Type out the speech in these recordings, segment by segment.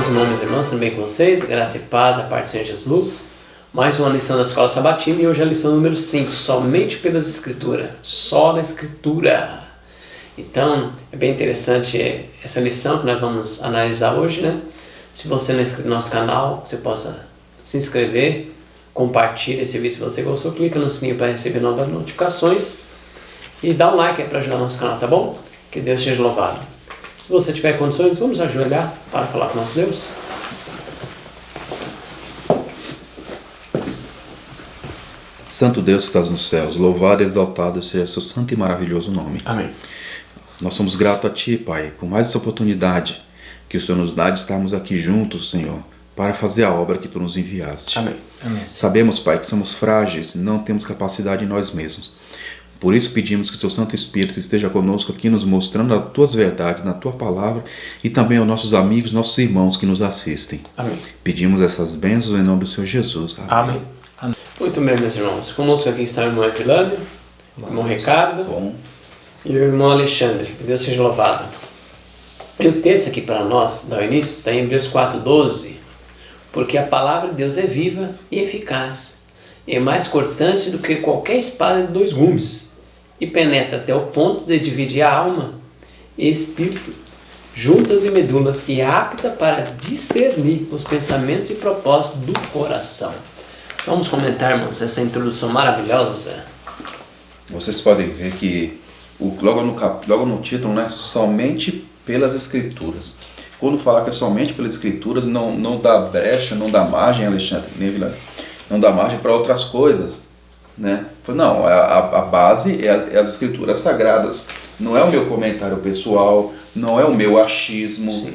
Meus irmãos e irmãs, tudo bem com vocês? Graça e paz, a parte do Senhor Jesus. Mais uma lição da Escola Sabatina e hoje é a lição número 5, somente pelas Escrituras, só na Escritura. Então, é bem interessante essa lição que nós vamos analisar hoje, né? Se você não é inscrito no nosso canal, você possa se inscrever, compartilhe esse vídeo se você gostou, clica no sininho para receber novas notificações e dá um like para ajudar o nosso canal, tá bom? Que Deus seja louvado. Se você tiver condições, vamos ajoelhar para falar com nosso Deus. Santo Deus que estás nos céus, louvado e exaltado seja seu santo e maravilhoso nome. Amém. Nós somos gratos a Ti, Pai, por mais essa oportunidade que o Senhor nos dá de estarmos aqui juntos, Senhor, para fazer a obra que Tu nos enviaste. Amém. Amém. Sabemos, Pai, que somos frágeis e não temos capacidade em nós mesmos. Por isso pedimos que o Seu Santo Espírito esteja conosco aqui, nos mostrando as Tuas verdades na Tua palavra e também aos nossos amigos, nossos irmãos que nos assistem. Amém. Pedimos essas bênçãos em nome do Senhor Jesus. Amém. Amém. Muito bem, meus irmãos. Conosco aqui está o irmão Evilânio, o irmão Ricardo e o irmão Alexandre. Que Deus seja louvado. E o texto aqui para nós, dar início, está em Hebreus 4:12. Porque a palavra de Deus é viva e eficaz, e é mais cortante do que qualquer espada de 2 gumes, e penetra até o ponto de dividir a alma e espírito, juntas e medulas, e é apta para discernir os pensamentos e propósitos do coração. Vamos comentar, irmãos, essa introdução maravilhosa. Vocês podem ver que logo no título, né, somente pelas Escrituras. Quando fala que é somente pelas Escrituras, não dá brecha, não dá margem, Alexandre, não dá margem para outras coisas, né? Não, a base é as Escrituras Sagradas. Não é o meu comentário pessoal, não é o meu achismo,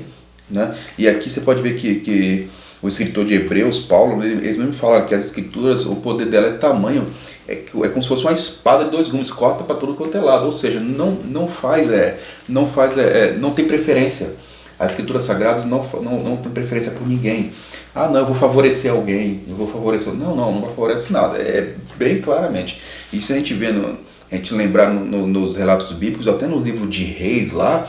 né? E aqui você pode ver que o escritor de Hebreus, Paulo, eles mesmo falam que as Escrituras, o poder dela é tamanho, é como se fosse uma espada de 2 gumes, corta para tudo quanto é lado, ou seja, não tem preferência. As Escrituras Sagradas não tem preferência por ninguém. Ah, não, eu vou favorecer alguém, não favorece nada, é bem claramente. E se a gente lembrar nos relatos bíblicos, até no livro de Reis lá,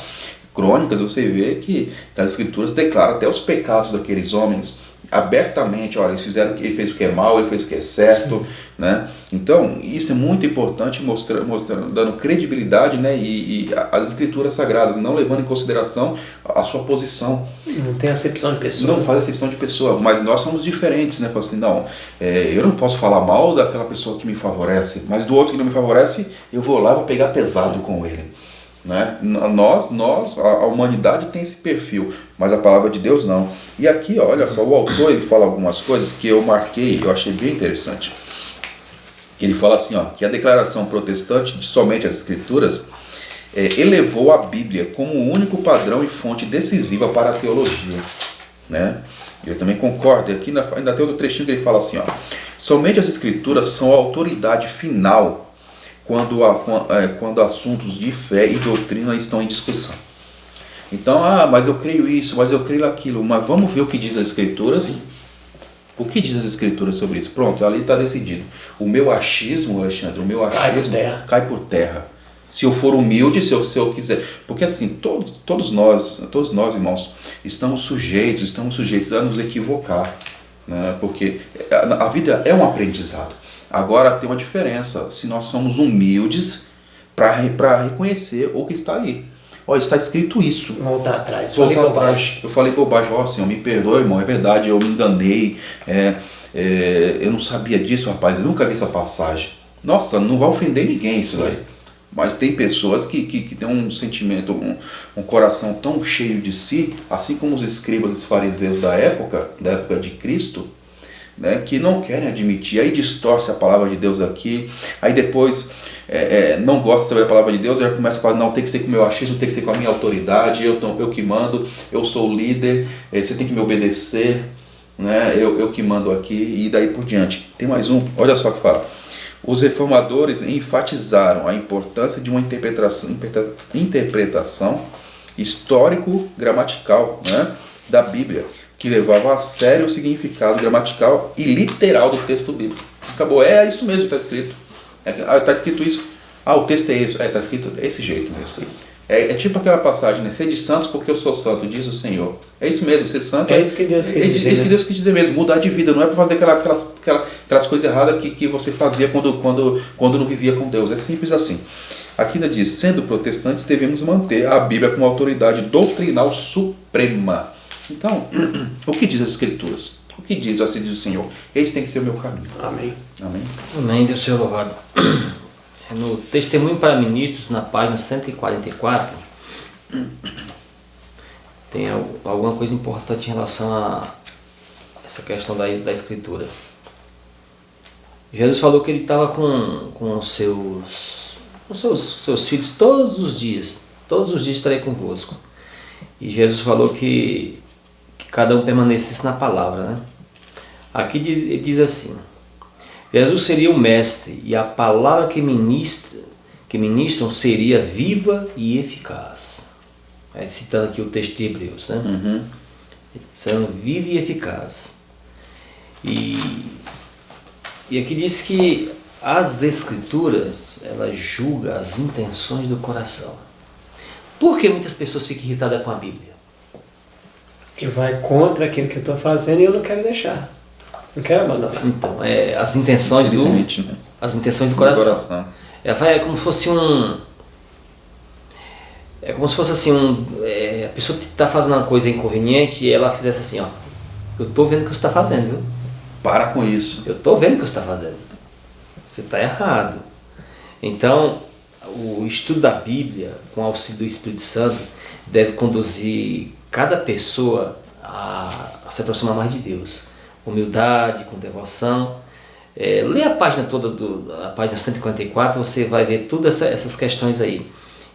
Crônicas, você vê que as Escrituras declaram até os pecados daqueles homens abertamente. Olha, ele fez o que é mal, ele fez o que é certo, né? Então, isso é muito importante, mostrando, dando credibilidade, né? E as Escrituras Sagradas, não levando em consideração a sua posição. Não tem acepção de pessoa. Não faz acepção de pessoa, mas nós somos diferentes, né? Assim, eu não posso falar mal daquela pessoa que me favorece, mas do outro que não me favorece, eu vou lá e vou pegar pesado com ele. Né? A humanidade tem esse perfil, mas a palavra de Deus não. E aqui, olha só, o autor ele fala algumas coisas que eu marquei, eu achei bem interessante. Ele fala assim, que a declaração protestante de somente as Escrituras elevou a Bíblia como o único padrão e fonte decisiva para a teologia, né? Eu também concordo. Aqui ainda tem outro trechinho que ele fala assim, somente as Escrituras são a autoridade final quando assuntos de fé e doutrina estão em discussão. Então, mas eu creio isso, mas eu creio aquilo. Mas vamos ver o que diz as Escrituras? Sim. O que diz as Escrituras sobre isso? Pronto, ali está decidido. O meu achismo, Alexandre, cai por terra. Se eu for humilde, se eu quiser. Porque assim, todos nós, irmãos, estamos sujeitos a nos equivocar, né? Porque a vida é um aprendizado. Agora tem uma diferença, se nós somos humildes para reconhecer o que está ali. Está escrito isso. Voltar atrás. Eu falei bobagem. Senhor, me perdoe, irmão, é verdade, eu me enganei. Eu não sabia disso, rapaz, eu nunca vi essa passagem. Nossa, não vai ofender ninguém isso daí. Mas tem pessoas que têm um sentimento, um coração tão cheio de si, assim como os escribas e os fariseus da época de Cristo, né, que não querem admitir, aí distorce a palavra de Deus aqui, aí depois não gosta de saber a palavra de Deus, já começa a falar, não, tem que ser com o meu achismo, tem que ser com a minha autoridade, eu que mando, eu sou o líder, você tem que me obedecer, né, eu que mando aqui, e daí por diante. Tem mais um, olha só o que fala. Os reformadores enfatizaram a importância de uma interpretação histórico-gramatical, né, da Bíblia, que levava a sério o significado gramatical e literal do texto bíblico. Acabou, isso mesmo que está escrito. Está escrito isso. O texto é isso. Está escrito desse jeito mesmo. É tipo aquela passagem, né? Sede santos porque eu sou santo, diz o Senhor. É isso mesmo, ser santo. É isso que Deus quis dizer. É isso que Deus quis dizer mesmo, mudar de vida. Não é para fazer aquelas coisas erradas que você fazia quando não vivia com Deus. É simples assim. Aqui ainda diz, sendo protestantes, devemos manter a Bíblia como autoridade doutrinal suprema. Então, o que diz as Escrituras? O que diz, assim diz o Senhor? Esse tem que ser o meu caminho. Amém. Amém. Amém, Deus seja louvado. No Testemunho para Ministros, na página 144, tem alguma coisa importante em relação a essa questão da Escritura. Jesus falou que ele estava com os seus filhos todos os dias estarei convosco. E Jesus falou que cada um permanecesse na palavra, né? Aqui ele diz assim: Jesus seria o mestre e a palavra que ministram seria viva e eficaz. Citando aqui o texto de Hebreus, né? Uhum. Sendo viva e eficaz. E aqui diz que as Escrituras, elas julgam as intenções do coração. Por que muitas pessoas ficam irritadas com a Bíblia? Que vai contra aquilo que eu estou fazendo e eu não quero deixar. Não quero abandonar. Então, as intenções do coração. É como se fosse É como se fosse assim, a pessoa que está fazendo uma coisa inconveniente e ela fizesse assim, ó. Eu estou vendo o que você está fazendo, viu? Para com isso. Eu estou vendo o que você está fazendo. Você está errado. Então, o estudo da Bíblia, com o auxílio do Espírito Santo, deve conduzir cada pessoa a se aproximar mais de Deus. Humildade, com devoção. Lê a página toda, a página 144, você vai ver todas essas questões aí.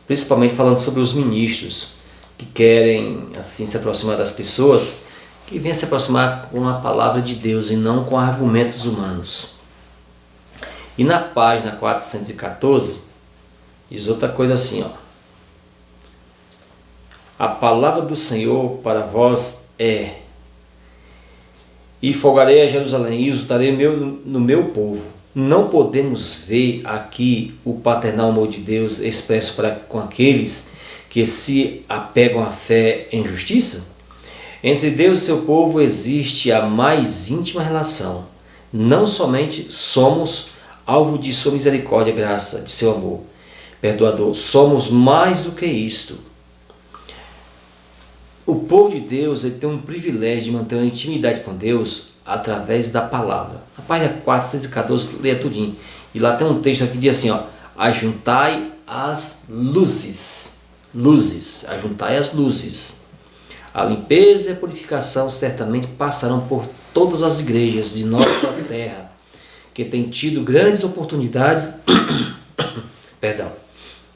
Principalmente falando sobre os ministros que querem assim se aproximar das pessoas, que venham se aproximar com a palavra de Deus e não com argumentos humanos. E na página 414, diz outra coisa assim, ó. A palavra do Senhor para vós é: e folgarei a Jerusalém e exultarei no meu povo. Não podemos ver aqui o paternal amor de Deus expresso com aqueles que se apegam à fé em justiça? Entre Deus e seu povo existe a mais íntima relação. Não somente somos alvo de sua misericórdia e graça, de seu amor perdoador, somos mais do que isto. O povo de Deus ele tem um privilégio de manter uma intimidade com Deus através da palavra. Na página 414, leia tudinho. E lá tem um texto aqui que diz assim, ó: ajuntai as luzes. Ajuntai as luzes. A limpeza e a purificação certamente passarão por todas as igrejas de nossa terra, que têm tido grandes oportunidades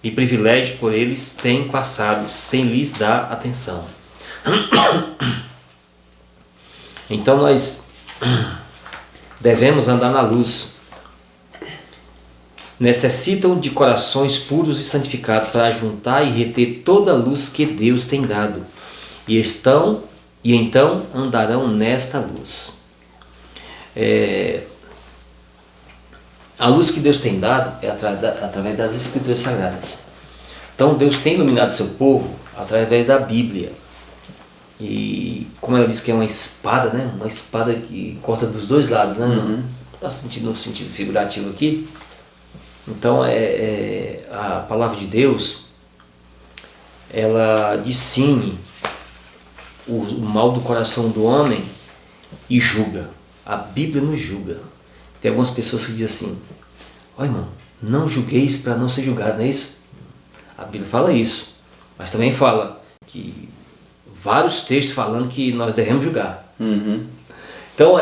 e privilégios por eles têm passado sem lhes dar atenção. Então nós devemos andar na luz. Necessitam de corações puros e santificados para juntar e reter toda a luz que Deus tem dado. E então andarão nesta luz. A luz que Deus tem dado é através das Escrituras Sagradas. Então Deus tem iluminado seu povo através da Bíblia. E como ela diz que é uma espada, né? Uma espada que corta dos dois lados, né? Uhum. Está sentindo um sentido figurativo aqui. Então a palavra de Deus, ela discerne o mal do coração do homem e julga. A Bíblia nos julga. Tem algumas pessoas que dizem assim: ó irmão, não julgueis para não ser julgado, não é isso? A Bíblia fala isso, mas também fala que vários textos falando que nós devemos julgar. Uhum. Então,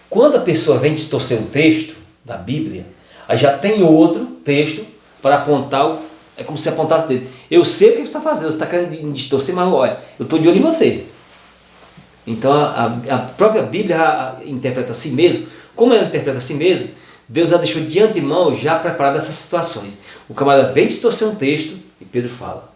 quando a pessoa vem distorcer um texto da Bíblia, aí já tem outro texto para apontar, é como se apontasse o dedo. Eu sei o que você está fazendo, você está querendo distorcer, mas olha, eu estou de olho em você. Então a própria Bíblia interpreta a si mesmo. Como ela interpreta a si mesmo, Deus já deixou de antemão já preparado essas situações. O camarada vem distorcer um texto e Pedro fala.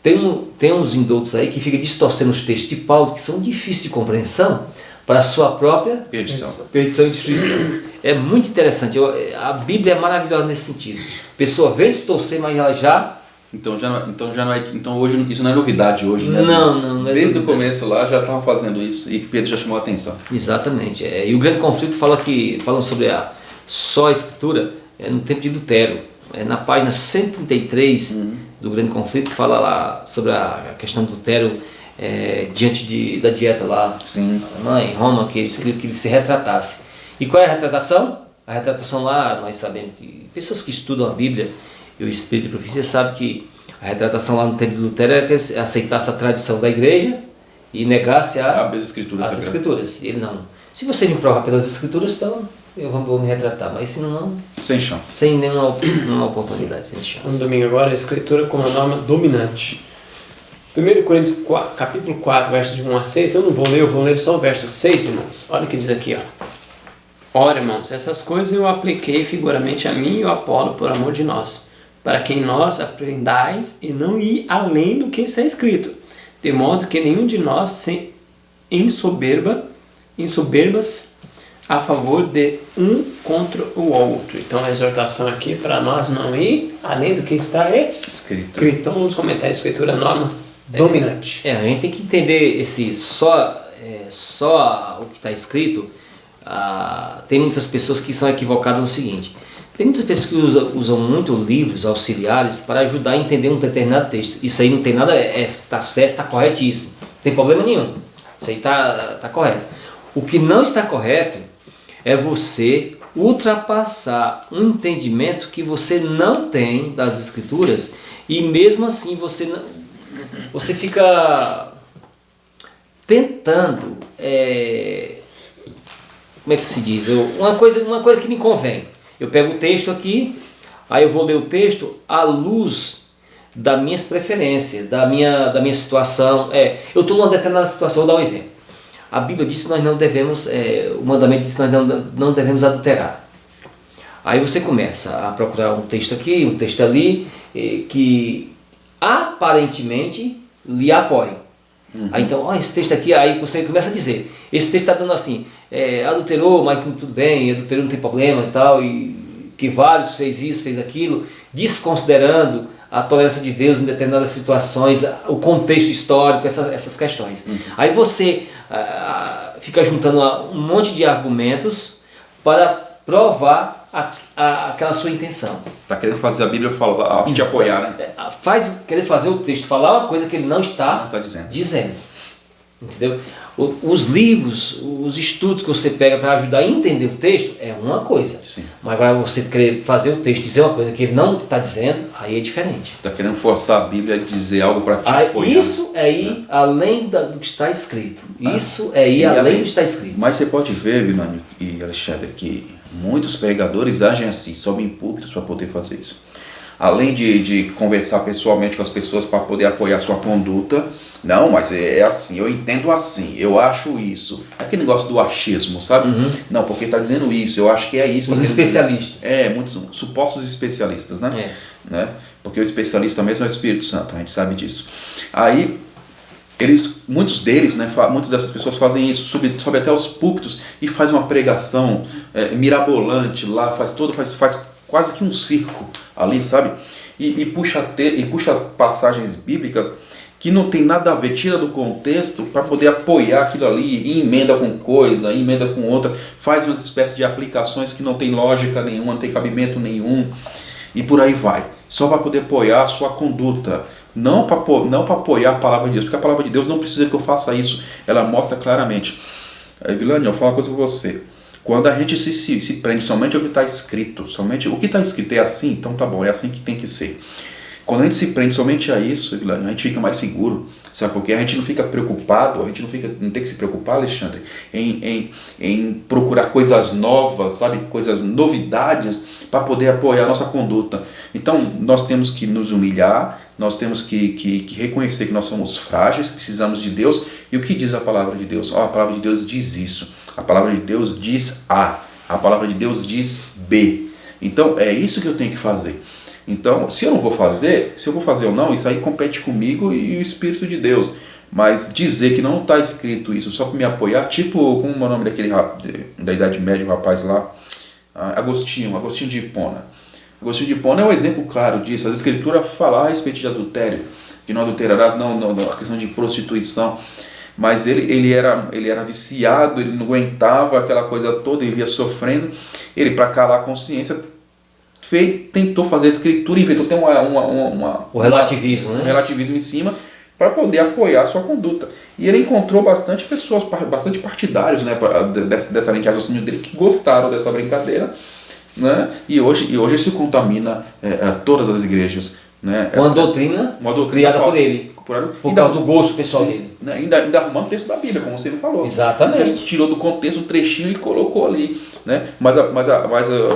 Tem uns indoutos aí que ficam distorcendo os textos de Paulo, que são difíceis de compreensão, para a sua própria perdição e destruição. É muito interessante. A Bíblia é maravilhosa nesse sentido. A pessoa vem distorcer, mas ela já Então hoje isso não é novidade hoje, né? Não é Desde novidade. o começo lá já estavam fazendo isso e Pedro já chamou a atenção. Exatamente. E o grande conflito falando sobre só a escritura, no tempo de Lutero. Na página 133 do grande conflito, fala lá sobre a questão de Lutero diante da dieta lá. Sim. Em Roma, que ele escreveu que ele se retratasse. E qual é a retratação? A retratação lá, nós sabemos que pessoas que estudam a Bíblia e o Espírito de Profecia sabem que a retratação lá no tempo de Lutero era que ele aceitasse a tradição da igreja e negasse as escrituras. Ele não. Se você me provar pelas escrituras, então eu vou me retratar, mas se não, sem chance. Sem nenhuma oportunidade, sem chance. No domingo agora, a escritura como a norma dominante. 1 Coríntios capítulo 4, versos de 1 a 6, eu vou ler só o verso 6, irmãos. Olha o que diz aqui, ó. Ora, irmãos, essas coisas eu apliquei figuramente a mim e ao Apolo por amor de nós, para que em nós aprendais e não ir além do que está escrito, de modo que nenhum de nós se ensoberbas a favor de um contra o outro. Então a exortação aqui para nós não ir além do que está escrito. Então vamos comentar a escritura norma dominante. A gente tem que entender só o que está escrito. Tem muitas pessoas que são equivocadas no seguinte: tem muitas pessoas que usam muito livros auxiliares para ajudar a entender um determinado texto. Isso aí não tem nada, está certo, está corretíssimo, não tem problema nenhum, isso aí está correto. O que não está correto é você ultrapassar um entendimento que você não tem das escrituras e mesmo assim você fica tentando, como é que se diz? Uma coisa que me convém. Eu pego o texto aqui, aí eu vou ler o texto à luz das minhas preferências, da minha situação. Eu estou numa determinada situação, vou dar um exemplo. A Bíblia diz que nós não devemos, o mandamento diz que nós não devemos adulterar. Aí você começa a procurar um texto aqui, um texto ali, que aparentemente lhe apoie. Aí então, esse texto aqui, aí você começa a dizer, esse texto está dando assim, adulterou, mas tudo bem, adulterou não tem problema e tal, e que vários fez isso, fez aquilo, desconsiderando a tolerância de Deus em determinadas situações, o contexto histórico, essas questões. Aí você fica juntando um monte de argumentos para provar aquela sua intenção. Está querendo fazer a Bíblia falar, te apoiar, né? Querer fazer o texto falar uma coisa que ele não está dizendo. Entendeu? Os livros, os estudos que você pega para ajudar a entender o texto é uma coisa. Sim. Mas agora você querer fazer o texto dizer uma coisa que ele não está dizendo, aí é diferente. Está querendo forçar a Bíblia a dizer algo para te apoiar. Isso é ir além do que está escrito. Isso é ir além do que está escrito. Mas você pode ver, Vilânio e Alexandre, que muitos pregadores agem assim, sobem púlpitos para poder fazer isso. Além de conversar pessoalmente com as pessoas para poder apoiar sua conduta, não, mas é assim, eu entendo assim, eu acho isso. Aquele negócio do achismo, sabe? Não, porque está dizendo isso, eu acho que é isso. Os especialistas. Muitos supostos especialistas, né? Porque o especialista mesmo é o Espírito Santo, a gente sabe disso. Aí, muitos deles, né, muitas dessas pessoas fazem isso, sobe até os púlpitos e faz uma pregação mirabolante lá, faz quase que um circo ali, sabe? E puxa passagens bíblicas que não tem nada a ver, tira do contexto para poder apoiar aquilo ali, e emenda com coisa, emenda com outra, faz uma espécie de aplicações que não tem lógica nenhuma, não tem cabimento nenhum, e por aí vai, só para poder apoiar a sua conduta, não para apoiar a palavra de Deus, porque a palavra de Deus não precisa que eu faça isso, ela mostra claramente. Vilânio, eu vou falar uma coisa para você. Quando a gente se prende somente ao que está escrito, somente o que está escrito é assim, então tá bom, é assim que tem que ser. Quando a gente se prende somente a isso, a gente fica mais seguro, sabe? Porque a gente não fica preocupado, não tem que se preocupar, Alexandre, em procurar coisas novas, sabe? Coisas, novidades, para poder apoiar a nossa conduta. Então, nós temos que nos humilhar, nós temos que reconhecer que nós somos frágeis, precisamos de Deus. E o que diz a palavra de Deus? A palavra de Deus diz isso, a palavra de Deus diz A, a palavra de Deus diz B. Então, é isso que eu tenho que fazer. Então, se eu vou fazer ou não, isso aí compete comigo e o Espírito de Deus. Mas dizer que não está escrito isso só para me apoiar, tipo, como é o nome daquele da Idade Média, o rapaz lá, Agostinho de Hipona. Agostinho de Hipona é um exemplo claro disso. A Escritura fala a respeito de adultério, que não adulterarás, não a questão de prostituição. Mas ele era viciado, ele não aguentava aquela coisa toda, ele ia sofrendo. Ele, para calar a consciência, tentou fazer a Escritura, inventou ter o relativismo, né? Um relativismo em cima, para poder apoiar a sua conduta. E ele encontrou bastante pessoas, bastante partidários, né, dessa linha de raciocínio dele, que gostaram dessa brincadeira, né, e hoje isso contamina todas as igrejas. Né, uma doutrina criada por ele, por causa do gosto pessoal dele. Né, ainda arrumando texto da Bíblia, como você me falou. Exatamente. Então, tirou do contexto um trechinho e colocou ali. Né? Mas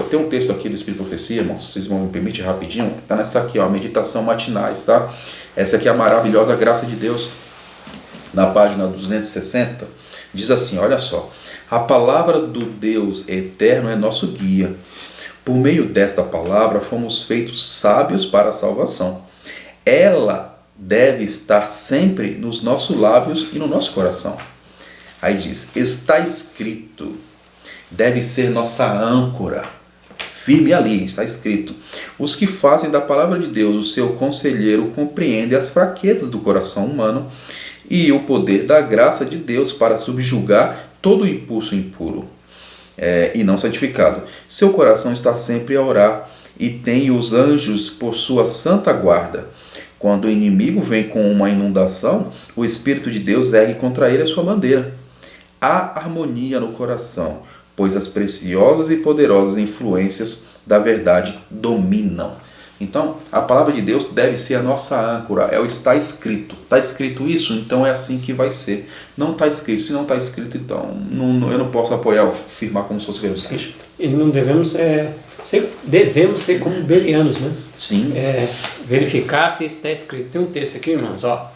tem um texto aqui do Espírito Profecia, irmãos, se vocês vão me permitir rapidinho, está nessa aqui, ó, meditação matinais, tá? Essa aqui é a maravilhosa graça de Deus, na página 260, diz assim, olha só, a palavra do Deus eterno é nosso guia. Por meio desta palavra fomos feitos sábios para a salvação. Ela deve estar sempre nos nossos lábios e no nosso coração. Aí diz, está escrito, deve ser nossa âncora. Firme ali, está escrito. Os que fazem da palavra de Deus o seu conselheiro compreendem as fraquezas do coração humano e o poder da graça de Deus para subjugar todo o impulso impuro e não santificado. Seu coração está sempre a orar e tem os anjos por sua santa guarda. Quando o inimigo vem com uma inundação, o Espírito de Deus ergue contra ele a sua bandeira. Há harmonia no coração, pois as preciosas e poderosas influências da verdade dominam. Então, a palavra de Deus deve ser a nossa âncora, é o está escrito. Está escrito isso? Então é assim que vai ser. Não está escrito. Se não está escrito, então eu não posso apoiar ou afirmar como se fosse verdade. E não devemos ser como belianos, né? Sim. Verificar se isso está escrito. Tem um texto aqui, irmãos, ó.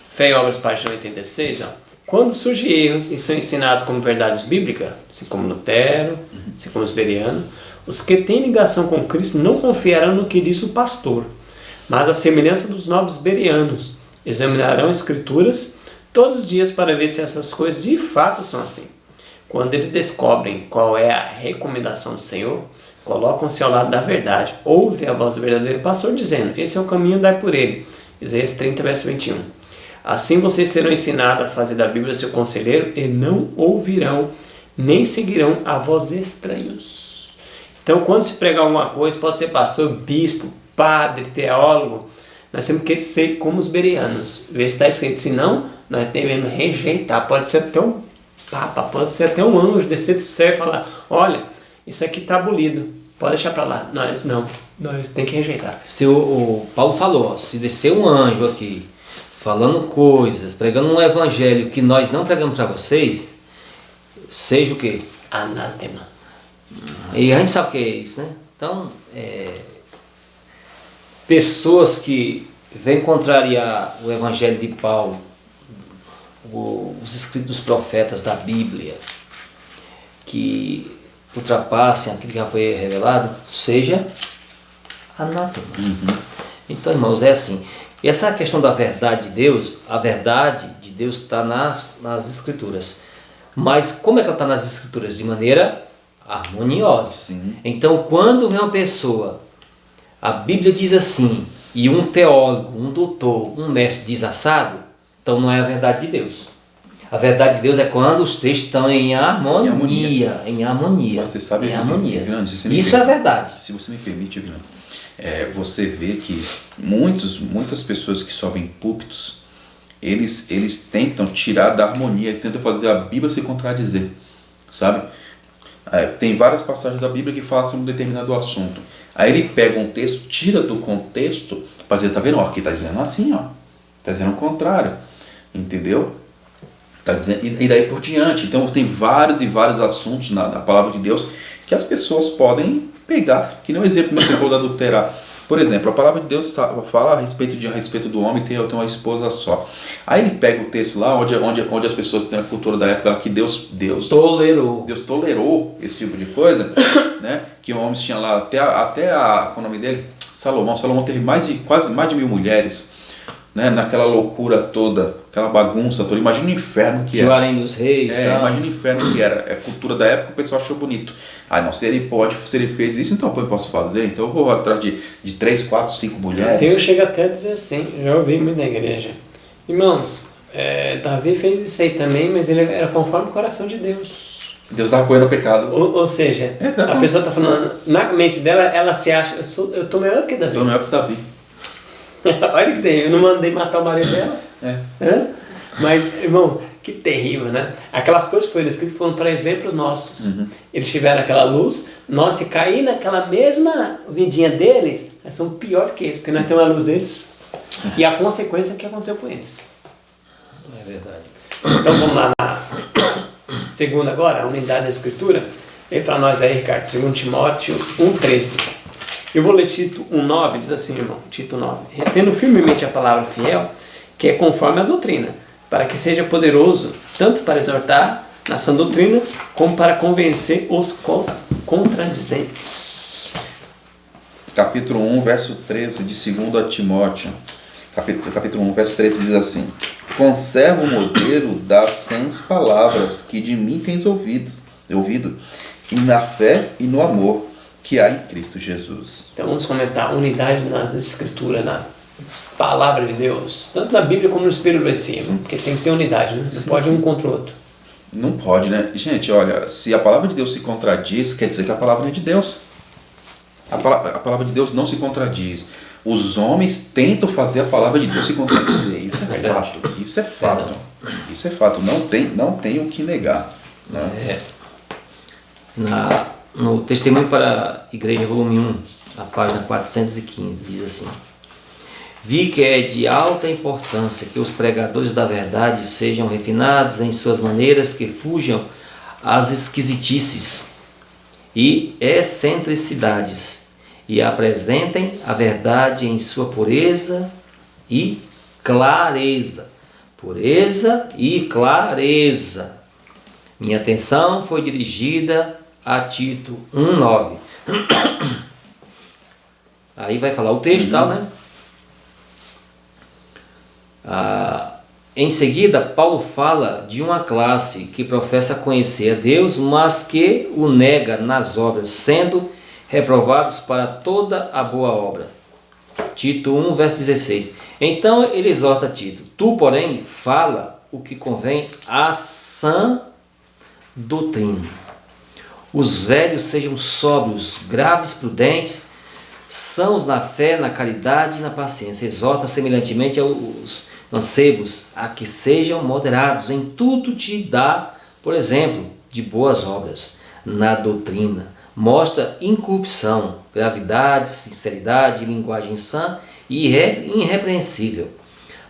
Fé e Obras, página 86, ó. Quando surgem erros e são ensinados como verdades bíblicas, assim como Lutero, assim como os berianos, os que têm ligação com Cristo não confiarão no que diz o pastor, mas à semelhança dos nobres berianos, examinarão as Escrituras todos os dias para ver se essas coisas de fato são assim. Quando eles descobrem qual é a recomendação do Senhor, colocam-se ao lado da verdade, ouvem a voz do verdadeiro pastor dizendo, esse é o caminho, andai por ele. Isaías 30, verso 21. Assim vocês serão ensinados a fazer da Bíblia seu conselheiro e não ouvirão, nem seguirão a voz de estranhos. Então, quando se pregar alguma coisa, pode ser pastor, bispo, padre, teólogo, nós temos que ser como os berianos, ver se está escrito, senão nós devemos rejeitar. Pode ser até um papa, pode ser até um anjo descer do céu e falar, olha, isso aqui está abolido, pode deixar para lá. Nós não, nós temos que rejeitar. Se o Paulo falou, se descer um anjo aqui, falando coisas, pregando um evangelho que nós não pregamos para vocês, seja o quê? Anátema. E a gente sabe o que é isso, né? Então, pessoas que vêm contrariar o evangelho de Paulo, os escritos dos profetas da Bíblia, que ultrapassem aquilo que já foi revelado, seja anátema. Então, irmãos, é assim. E essa questão da verdade de Deus, a verdade de Deus está nas Escrituras. Mas como é que ela está nas Escrituras? De maneira harmoniosa. Sim. Então, quando vem uma pessoa, a Bíblia diz assim, e um teólogo, um doutor, um mestre diz assado, então não é a verdade de Deus. A verdade de Deus é quando os textos estão em harmonia. Em harmonia. Mas você sabe, em harmonia. Grande, isso é verdade. Se você me permite, Grande, você vê que muitas pessoas que sobem púlpitos, eles tentam tirar da harmonia, tentam fazer a Bíblia se contradizer, sabe? Tem várias passagens da Bíblia que falam sobre um determinado assunto. Aí ele pega um texto, tira do contexto, para dizer, tá vendo? Ó, aqui está dizendo assim, ó, está dizendo o contrário, entendeu? Tá dizendo, e daí por diante. Então tem vários e vários assuntos na palavra de Deus que as pessoas podem pegar, que nem o exemplo que você falou da adulterar. Por exemplo, a palavra de Deus fala a respeito do homem ter uma esposa só. Aí ele pega o texto lá onde as pessoas têm a cultura da época que Deus tolerou esse tipo de coisa, né? Que o homem tinha lá até qual é o nome dele? Salomão teve quase mais de 1000 mulheres. né, naquela loucura toda, aquela bagunça toda. Imagina o inferno que era. Além dos reis. Imagina o inferno que era. É a cultura da época, o pessoal achou bonito. Ah, não, se ele fez isso, então eu posso fazer. Então eu vou atrás de 3, 4, 5 mulheres. Deus chega até a dizer assim, já ouvi muito na igreja. Irmãos, Davi fez isso aí também, mas ele era conforme o coração de Deus. Deus estava apoiando o pecado. Ou seja, a pessoa está falando, na mente dela, ela se acha, eu estou melhor do que Davi. Estou melhor que Davi. Olha que tem, eu não mandei matar o marido dela. Mas, irmão, que terrível, né? Aquelas coisas que foram escritas foram para exemplos nossos. Uhum. Eles tiveram aquela luz, nós se cair naquela mesma vidinha deles, nós somos pior que eles, porque nós temos a luz deles. Sim. E a consequência é o que aconteceu com eles. É verdade. Então vamos lá na segunda agora, a unidade da escritura. Vem para nós aí, Ricardo, 2 Timóteo 1,13. Eu vou ler Tito 1,9, diz assim, irmão, Tito 9. Retendo firmemente a palavra fiel, que é conforme a doutrina, para que seja poderoso, tanto para exortar na sã doutrina, como para convencer os contradizentes. Capítulo 1, verso 13 de 2 Timóteo. Capítulo 1, verso 13 diz assim: conserva o modelo das 100 palavras que de mim tens ouvido, e na fé e no amor que há em Cristo Jesus. Então vamos comentar a unidade nas escrituras, na palavra de Deus, tanto na Bíblia como no Espírito do Ensino, porque tem que ter unidade, né? Não pode um contra o outro. Não pode, né? Gente, olha, se a palavra de Deus se contradiz, quer dizer que a palavra é de Deus. A palavra de Deus não se contradiz. Os homens tentam fazer a palavra de Deus se contradizer. Isso é fato. Isso é fato. Isso é fato. Não tem o que negar. Né? No Testemunho para a Igreja, volume 1, na página 415, diz assim: vi que é de alta importância que os pregadores da verdade sejam refinados em suas maneiras, que fujam às esquisitices e excentricidades, e apresentem a verdade em sua pureza e clareza. Pureza e clareza. Minha atenção foi dirigida a Tito 1,9. Aí vai falar o texto, tal, né? Em seguida, Paulo fala de uma classe que professa conhecer a Deus, mas que o nega nas obras, sendo reprovados para toda a boa obra. Tito 1, verso 16. Então ele exorta Tito: tu, porém, fala o que convém à sã doutrina. Os velhos sejam sóbrios, graves, prudentes, sãos na fé, na caridade e na paciência. Exorta semelhantemente aos mancebos a que sejam moderados. Em tudo te dá, por exemplo, de boas obras. Na doutrina mostra incorrupção, gravidade, sinceridade, linguagem sã e irrepreensível,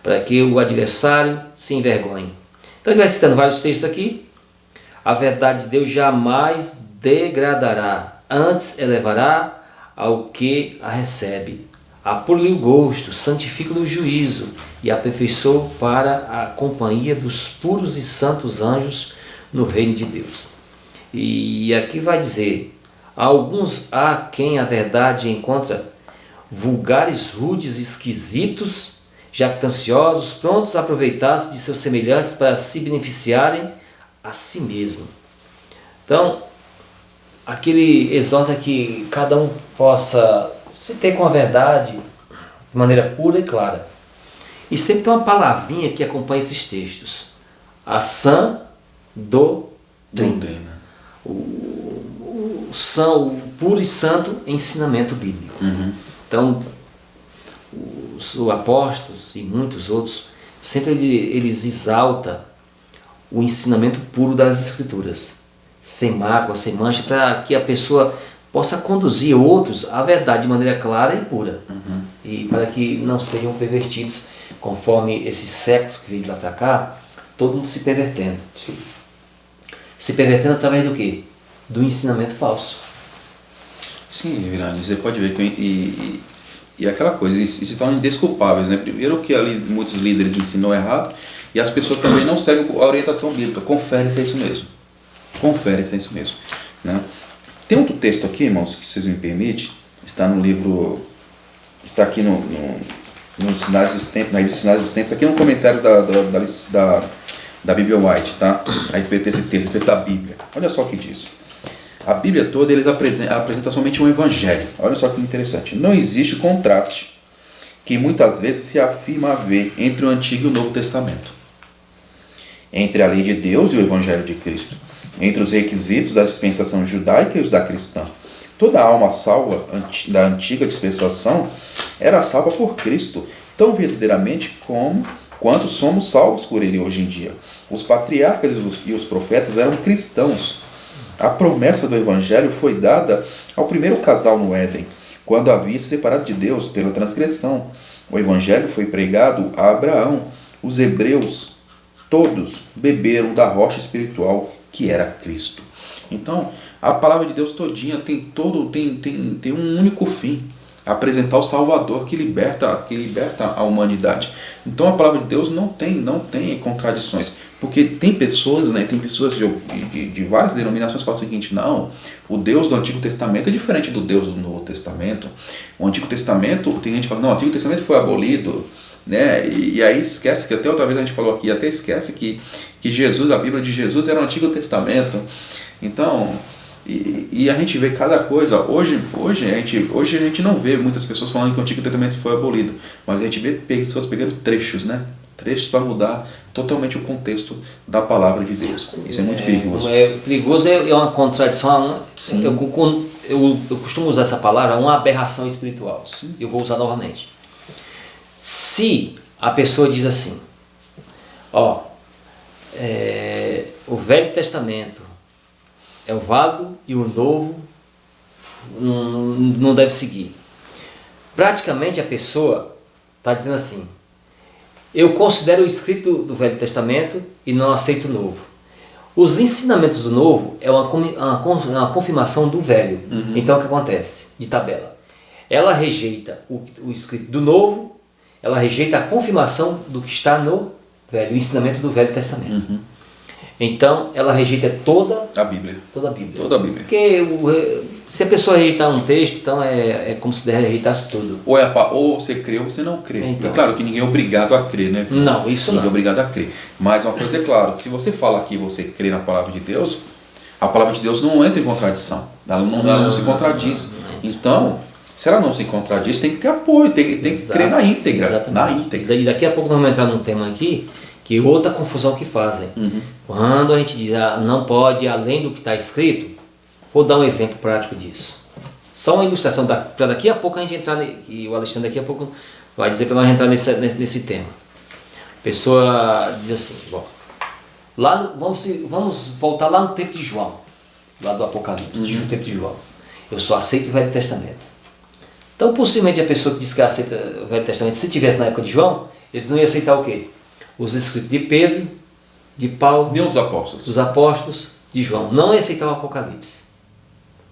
para que o adversário se envergonhe. Então ele vai citando vários textos aqui. A verdade de Deus jamais degradará, antes elevará ao que a recebe. Apura-lhe o gosto, santifica-lhe o juízo e aperfeiçoa para a companhia dos puros e santos anjos no reino de Deus. E aqui vai dizer: alguns há quem a verdade encontra vulgares, rudes, esquisitos, jactanciosos, prontos a aproveitar-se de seus semelhantes para se beneficiarem a si mesmo. Então, aqui ele exorta que cada um possa se ter com a verdade de maneira pura e clara. E sempre tem uma palavrinha que acompanha esses textos: a sã doutrina. O puro e santo ensinamento bíblico. Então, os apóstolos e muitos outros, sempre eles exaltam o ensinamento puro das Escrituras, sem mácula, sem mancha, para que a pessoa possa conduzir outros à verdade de maneira clara e pura. E para que não sejam pervertidos, conforme esses séculos que vêm de lá para cá, todo mundo se pervertendo. Sim. Se pervertendo através do quê? Do ensinamento falso. Sim, Virani, você pode ver que e aquela coisa, e se tornam indesculpáveis, né? Primeiro que ali muitos líderes ensinam errado, e as pessoas também não seguem a orientação bíblica. Confere se é isso mesmo. Confere se é isso mesmo. Né? Tem outro texto aqui, irmãos, que vocês me permitem, está no livro, está aqui no nos Sinais dos Tempos, na revista Sinais dos Tempos, aqui no comentário da Bíblia White, tá? A respeito desse texto, a respeito da Bíblia. Olha só o que diz. A Bíblia toda eles apresenta somente um evangelho. Olha só que interessante. Não existe contraste que muitas vezes se afirma haver entre o Antigo e o Novo Testamento, entre a lei de Deus e o evangelho de Cristo, entre os requisitos da dispensação judaica e os da cristã. Toda alma salva da antiga dispensação era salva por Cristo, tão verdadeiramente quanto somos salvos por Ele hoje em dia. Os patriarcas e os profetas eram cristãos. A promessa do Evangelho foi dada ao primeiro casal no Éden, quando havia se separado de Deus pela transgressão. O Evangelho foi pregado a Abraão. Os hebreus todos beberam da rocha espiritual que era Cristo. Então, a palavra de Deus todinha tem um único fim: apresentar o Salvador que liberta a humanidade. Então a palavra de Deus não tem contradições, porque tem pessoas de várias denominações que falam o seguinte: não, o Deus do Antigo Testamento é diferente do Deus do Novo Testamento. O Antigo Testamento, tem gente que fala, não, o Antigo Testamento foi abolido, né? E aí esquece que até outra vez a gente falou aqui, até esquece que Jesus, a Bíblia de Jesus era o Antigo Testamento. Então, e a gente vê cada coisa. Hoje a gente não vê muitas pessoas falando que o Antigo Testamento foi abolido, mas a gente vê pessoas pegando trechos, né? Trechos para mudar totalmente o contexto da palavra de Deus. Isso é muito perigoso. Perigoso é uma contradição. Eu costumo usar essa palavra, uma aberração espiritual. Sim. Eu vou usar novamente. Se a pessoa diz assim, o Velho Testamento é o válido e o novo não deve seguir. Praticamente a pessoa está dizendo assim: eu considero o escrito do Velho Testamento e não aceito o Novo. Os ensinamentos do Novo é uma confirmação do Velho. Uhum. Então o que acontece? De tabela. Ela rejeita o escrito do Novo, ela rejeita a confirmação do que está no Velho, o ensinamento do Velho Testamento. Uhum. Então ela rejeita toda a Bíblia. Toda a Bíblia. Porque se a pessoa rejeitar um texto, então é como se rejeitasse tudo. Ou você crê ou você não crê. Então, é claro que ninguém é obrigado a crer, né? Não, isso não. Ninguém é obrigado a crer. Mas uma coisa é clara: se você fala que você crê na palavra de Deus, a palavra de Deus não entra em contradição. Ela não se contradiz. Então, se ela não se contradiz, tem que ter apoio, tem que crer na íntegra. Exatamente. Na íntegra. E daqui a pouco nós vamos entrar num tema aqui, que outra confusão que fazem. Uhum. Quando a gente diz não pode ir além do que está escrito, vou dar um exemplo prático disso. Só uma ilustração, para daqui a pouco a gente entrar, e o Alexandre daqui a pouco vai dizer para nós entrar nesse tema. A pessoa diz assim, vamos voltar lá no tempo de João, lá do Apocalipse, no tempo de João. Eu só aceito o Velho Testamento. Então, possivelmente a pessoa que diz que aceita o Velho Testamento, se tivesse na época de João, eles não iam aceitar o quê? Os escritos de Pedro, de Paulo, nem dos apóstolos, de João. Não ia aceitar o Apocalipse.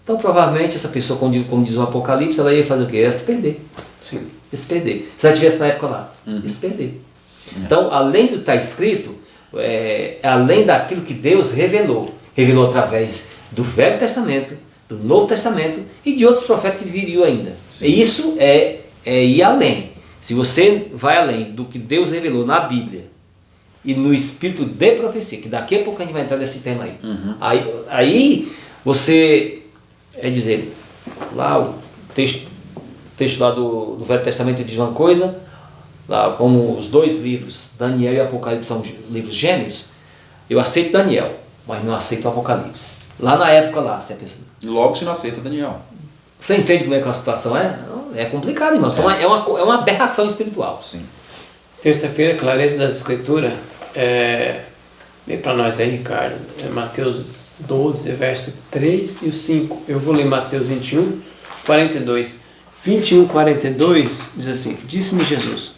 Então, provavelmente, essa pessoa, como diz o Apocalipse, ela ia fazer o quê? Ia se perder. Sim. Ia se perder. Se ela estivesse na época lá, ia se perder. Então, além do que está escrito, além daquilo que Deus revelou através do Velho Testamento, do Novo Testamento e de outros profetas que viriam ainda. Sim. Isso é ir além. Se você vai além do que Deus revelou na Bíblia e no espírito de profecia, que daqui a pouco a gente vai entrar nesse tema aí. Uhum. Aí você dizer, lá o texto lá do Velho Testamento diz uma coisa, lá como os dois livros, Daniel e Apocalipse, são livros gêmeos, eu aceito Daniel, mas não aceito o Apocalipse. Lá na época lá, se a pessoa... Logo você não aceita Daniel. Você entende como é que a situação é? É complicado, irmãos. Então é uma aberração espiritual. Sim. Terça-feira, clareza das Escrituras. Vem para nós aí, Ricardo. Mateus 12, verso 3 e o 5. Eu vou ler Mateus 21, 42. 21, 42 diz assim: disse-me Jesus: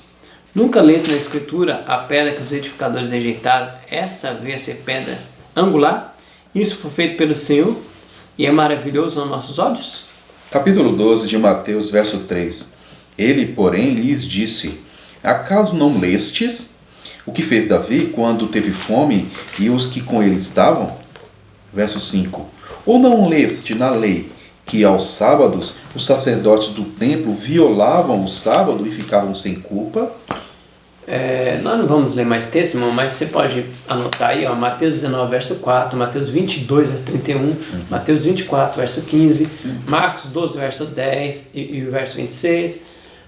nunca leste na Escritura a pedra que os edificadores rejeitaram? Essa veio a ser pedra angular. Isso foi feito pelo Senhor e é maravilhoso aos nossos olhos? Capítulo 12 de Mateus, verso 3. Ele, porém, lhes disse: acaso não lestes o que fez Davi quando teve fome e os que com ele estavam? Verso 5. Ou não leste na lei que aos sábados os sacerdotes do templo violavam o sábado e ficavam sem culpa. Nós não vamos ler mais texto, irmão, mas você pode anotar aí, ó, Mateus 19, verso 4, Mateus 22, verso 31, Mateus 24, verso 15, Marcos 12, verso 10 e o verso 26,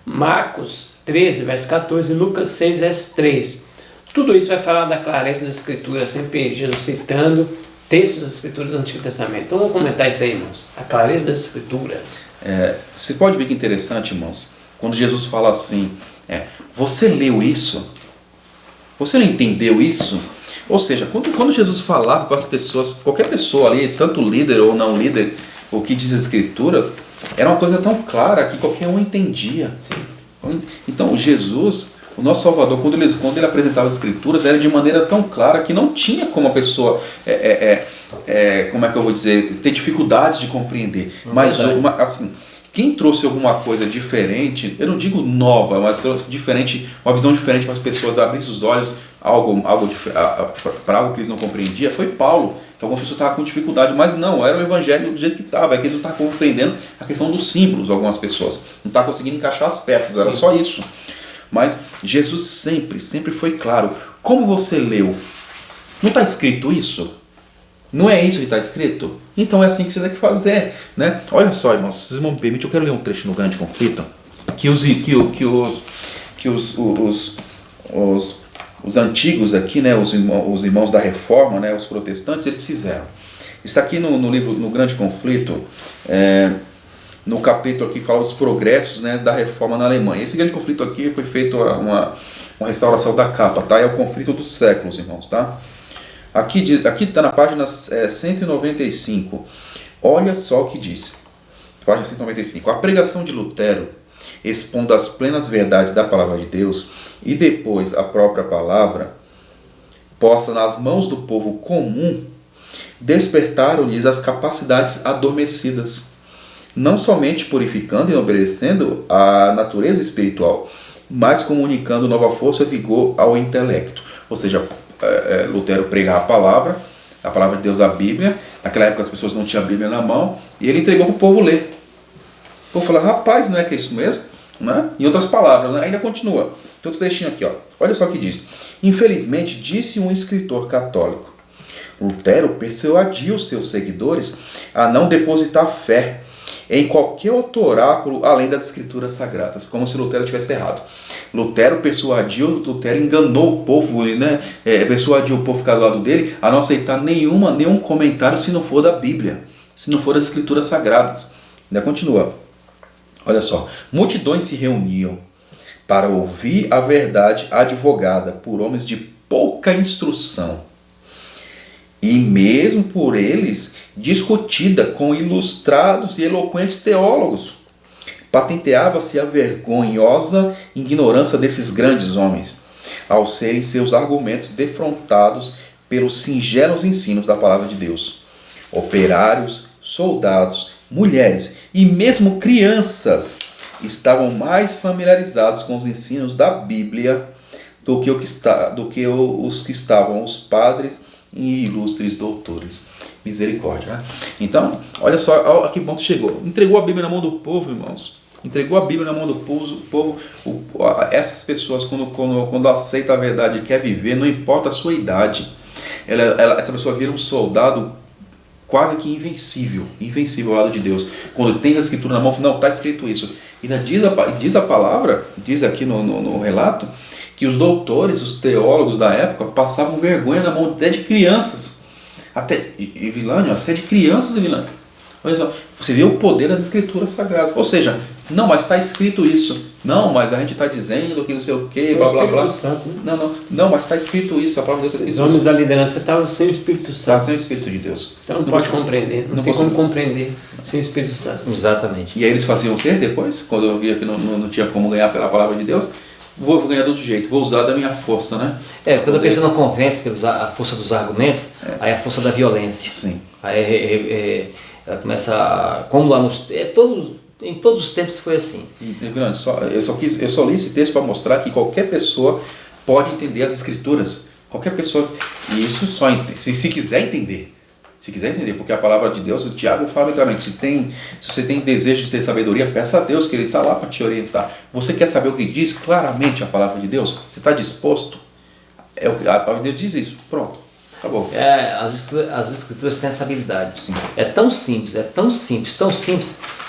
Marcos 13, verso 14 e Lucas 6, verso 3. Tudo isso vai falar da clareza das Escrituras, sempre Jesus citando textos das Escrituras do Antigo Testamento. Então vamos comentar isso aí, irmãos. A clareza das Escrituras. Você pode ver que interessante, irmãos, quando Jesus fala assim, você leu isso? Você não entendeu isso? Ou seja, quando Jesus falava com as pessoas, qualquer pessoa ali, tanto líder ou não líder, o que diz as Escrituras, era uma coisa tão clara que qualquer um entendia. Sim. Então Jesus, o nosso Salvador, quando ele apresentava as Escrituras, era de maneira tão clara que não tinha como a pessoa, como é que eu vou dizer, ter dificuldades de compreender. Mas assim, quem trouxe alguma coisa diferente, eu não digo nova, mas trouxe diferente, uma visão diferente para as pessoas abrirem os olhos para algo que eles não compreendiam, foi Paulo, que algumas pessoas estavam com dificuldade, mas não, era o evangelho do jeito que estava, é que eles não estavam compreendendo a questão dos símbolos, algumas pessoas, não estavam conseguindo encaixar as peças, era só isso. Mas Jesus sempre foi claro. Como você leu? Não está escrito isso? Não é isso que está escrito? Então é assim que você tem que fazer, né? Olha só, irmãos, vocês vão me permitir, eu quero ler um trecho no Grande Conflito, que os antigos aqui, né, os irmãos da Reforma, né, os protestantes, eles fizeram. Isso aqui no livro, no Grande Conflito, no capítulo aqui que fala os progressos, né, da Reforma na Alemanha. Esse Grande Conflito aqui foi feito uma restauração da capa, tá? É o conflito dos séculos, irmãos, tá? Aqui está na página 195. Olha só o que diz. Página 195. A pregação de Lutero, expondo as plenas verdades da palavra de Deus, e depois a própria palavra, posta nas mãos do povo comum, despertaram-lhes as capacidades adormecidas, não somente purificando e obedecendo a natureza espiritual, mas comunicando nova força e vigor ao intelecto. Ou seja, Lutero pregava a palavra de Deus, a Bíblia. Naquela época as pessoas não tinham a Bíblia na mão, e ele entregou para o povo ler. O povo falou, rapaz, não é que é isso mesmo? Né? Em outras palavras, né? Ainda continua. Tem outro textinho aqui, ó. Olha só o que diz. Infelizmente, disse um escritor católico, Lutero persuadiu seus seguidores a não depositar fé em qualquer outro oráculo além das Escrituras Sagradas, como se Lutero tivesse errado. Lutero enganou o povo, né? Persuadiu o povo ficar do lado dele a não aceitar nenhum comentário se não for da Bíblia, se não for das Escrituras Sagradas. Ainda continua. Olha só. Multidões se reuniam para ouvir a verdade advogada por homens de pouca instrução, e mesmo por eles discutida com ilustrados e eloquentes teólogos. Patenteava-se a vergonhosa ignorância desses grandes homens, ao serem seus argumentos defrontados pelos singelos ensinos da palavra de Deus. Operários, soldados, mulheres e mesmo crianças estavam mais familiarizados com os ensinos da Bíblia do que os que estavam os padres e ilustres doutores. Misericórdia, né? Então, olha só a que ponto chegou. Entregou a Bíblia na mão do povo, irmãos. Entregou a Bíblia na mão do povo. Essas pessoas, quando aceita a verdade e quer viver, não importa a sua idade, essa pessoa vira um soldado quase que invencível ao lado de Deus. Quando tem a Escritura na mão, não, está escrito isso. E diz a palavra, diz aqui no relato, que os doutores, os teólogos da época passavam vergonha na mão até de crianças, até de crianças, Vilânio. Olha só, você vê o poder das Escrituras Sagradas. Ou seja, não, mas está escrito isso. Não, mas a gente está dizendo que não sei o que, blá blá blá. Santo, né? Não, mas está escrito isso. A palavra de Deus. Os homens da liderança estavam sem o Espírito Santo. Estavam sem o Espírito de Deus. Então não pode compreender. Não tem como compreender sem o Espírito Santo. Exatamente. E aí eles faziam o quê depois? Quando eu via que não tinha como ganhar pela palavra de Deus, vou ganhar de outro jeito, vou usar da minha força, né? Quando a pessoa não convence pela força dos argumentos, aí é a força da violência. Sim. Aí ela começa como lá em todos os tempos foi assim. Eu só li esse texto para mostrar que qualquer pessoa pode entender as Escrituras. Qualquer pessoa. E isso só se quiser entender. Se quiser entender, porque a palavra de Deus, o Tiago fala claramente, se você tem desejo de ter sabedoria, peça a Deus, que Ele está lá para te orientar. Você quer saber o que diz claramente a palavra de Deus? Você está disposto? A palavra de Deus diz isso. Pronto, acabou. As escrituras têm essa habilidade. Sim. É tão simples,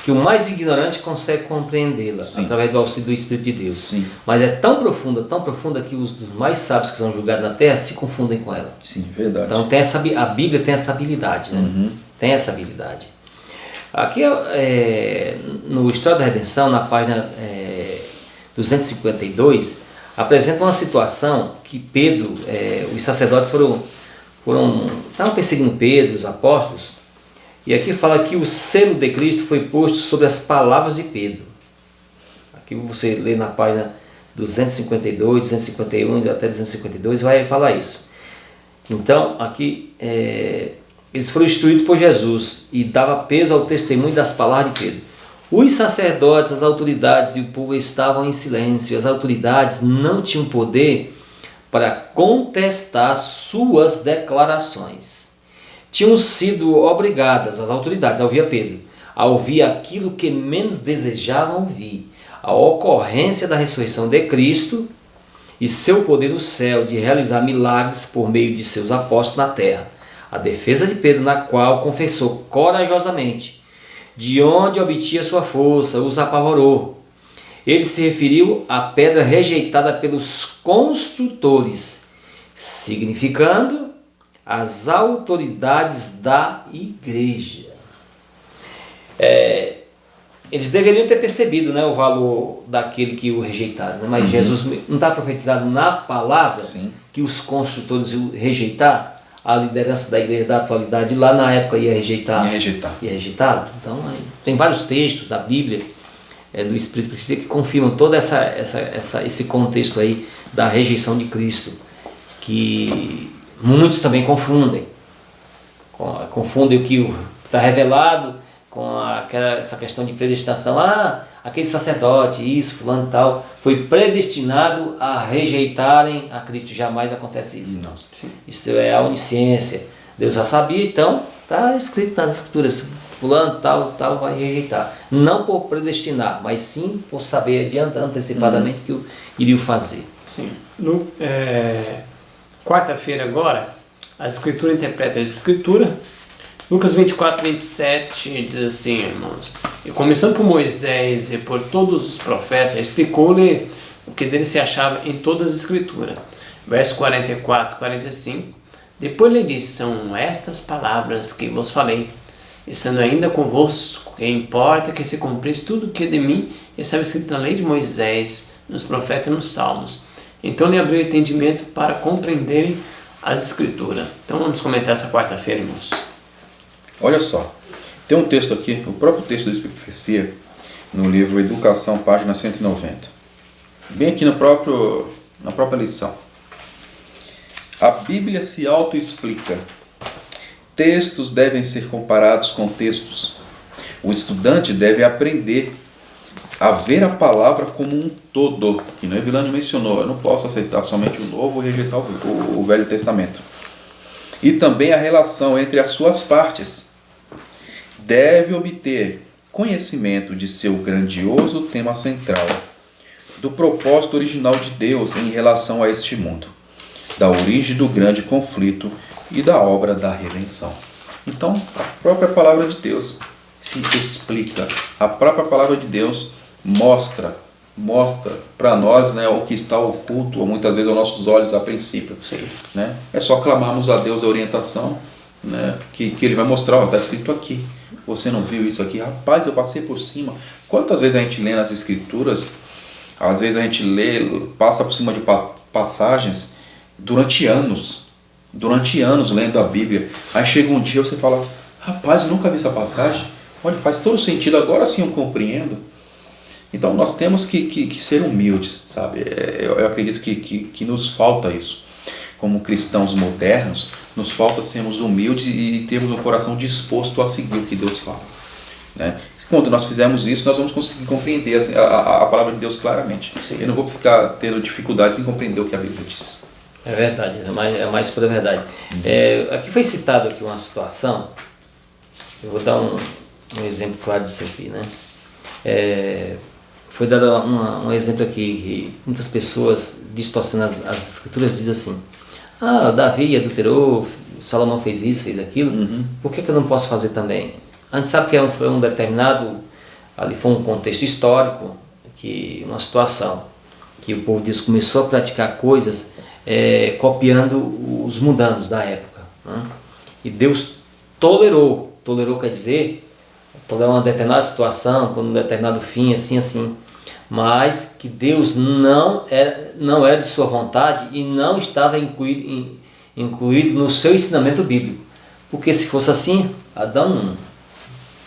que o mais ignorante consegue compreendê-la através do auxílio do Espírito de Deus. Sim. Mas é tão profunda que os mais sábios que são julgados na terra se confundem com ela. Sim, verdade. Então a Bíblia tem essa habilidade, né? Tem essa habilidade. Aqui no História da Redenção, na página 252, apresenta uma situação que Pedro, os sacerdotes estavam perseguindo Pedro, os apóstolos, e aqui fala que o selo de Cristo foi posto sobre as palavras de Pedro. Aqui você lê na página 252, 251 até 252, vai falar isso. Então, aqui eles foram instruídos por Jesus e dava peso ao testemunho das palavras de Pedro. Os sacerdotes, as autoridades e o povo estavam em silêncio. As autoridades não tinham poder para contestar suas declarações. Tinham sido obrigadas, as autoridades, a ouvir a Pedro, a ouvir aquilo que menos desejavam ouvir. A ocorrência da ressurreição de Cristo e seu poder no céu de realizar milagres por meio de seus apóstolos na terra. A defesa de Pedro, na qual confessou corajosamente de onde obtinha sua força, os apavorou. Ele se referiu à pedra rejeitada pelos construtores, significando as autoridades da igreja. Eles deveriam ter percebido, né, o valor daquele que o rejeitaram, né? Mas Jesus não está profetizado na palavra que os construtores iam rejeitar. A liderança da igreja da atualidade lá na época ia rejeitar. Então tem vários textos da Bíblia do Espírito Profecia que confirmam todo esse contexto aí da rejeição de Cristo, que muitos também confundem o que está revelado com essa questão de predestinação. Aquele sacerdote, isso, fulano e tal, foi predestinado a rejeitarem a Cristo. Jamais acontece isso. Não. Isso é a onisciência. Deus já sabia, então está escrito nas escrituras, fulano tal vai rejeitar. Não por predestinar, mas sim por saber antecipadamente que o iriam fazer. Sim. Quarta-feira agora, a Escritura interpreta a Escritura. Lucas 24, 27 diz assim, irmãos: e começando por Moisés e por todos os profetas, explicou-lhe o que dele se achava em todas as Escrituras. Verso 44, 45. Depois lhe disse: são estas palavras que vos falei, estando ainda convosco, que importa que se cumprisse tudo o que de mim estava escrito na lei de Moisés, nos profetas e nos salmos. Então lhe abriu o entendimento para compreenderem as Escrituras. Então vamos comentar essa quarta-feira, irmãos. Olha só, tem um texto aqui, o próprio texto do Espírito Profecia, no livro Educação, página 190. Bem aqui na própria lição. A Bíblia se autoexplica. Textos devem ser comparados com textos. O estudante deve aprender a ver a palavra como um todo. Que não é Vilânio mencionou, eu não posso aceitar somente o Novo ou rejeitar o Velho Testamento. E também a relação entre as suas partes. Deve obter conhecimento de seu grandioso tema central, do propósito original de Deus em relação a este mundo, da origem do grande conflito e da obra da redenção. Então, a própria palavra de Deus se explica. A própria palavra de Deus mostra para nós, né, o que está oculto, ou muitas vezes aos nossos olhos a princípio. Né? É só clamarmos a Deus a orientação, né, que Ele vai mostrar. Está escrito aqui. Você não viu isso aqui? Rapaz, eu passei por cima. Quantas vezes a gente lê nas Escrituras, às vezes a gente passa por cima de passagens durante anos lendo a Bíblia. Aí chega um dia e você fala: rapaz, eu nunca vi essa passagem. Olha, faz todo sentido, agora sim eu compreendo. Então nós temos que ser humildes, sabe? Eu acredito que nos falta isso. Como cristãos modernos, nos falta sermos humildes e termos um coração disposto a seguir o que Deus fala. Né? Quando nós fizermos isso, nós vamos conseguir compreender a palavra de Deus claramente. Eu não vou ficar tendo dificuldades em compreender o que a Bíblia diz. É verdade, é mais pura verdade. Aqui foi citado aqui uma situação, eu vou dar um exemplo claro disso aqui, né? Foi dado um exemplo aqui, que muitas pessoas distorcendo as escrituras dizem assim: Davi adulterou, Salomão fez isso, fez aquilo, por que eu não posso fazer também? A gente sabe que foi um determinado, ali foi um contexto histórico, uma situação, que o povo de Deus começou a praticar coisas copiando os mundanos da época, né? E Deus tolerou quer dizer, tolerar uma determinada situação, com um determinado fim, assim, mas que Deus não era de sua vontade e não estava incluído no seu ensinamento bíblico, porque se fosse assim, Adão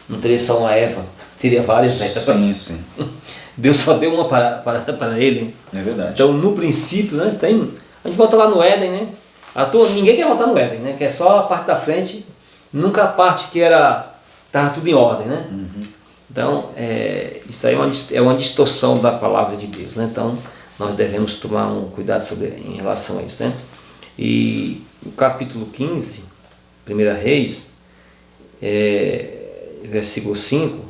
não teria só uma Eva, teria várias etapas. Sim. Deus só deu uma para ele. É verdade. Então, no princípio, né, a gente volta lá no Éden, né? Ninguém quer voltar no Éden, né? Que é só a parte da frente, nunca a parte que estava tudo em ordem, né? Então, isso aí é uma distorção da palavra de Deus, né? Então, nós devemos tomar um cuidado em relação a isso, né? E no capítulo 15, 1 Reis, versículo 5,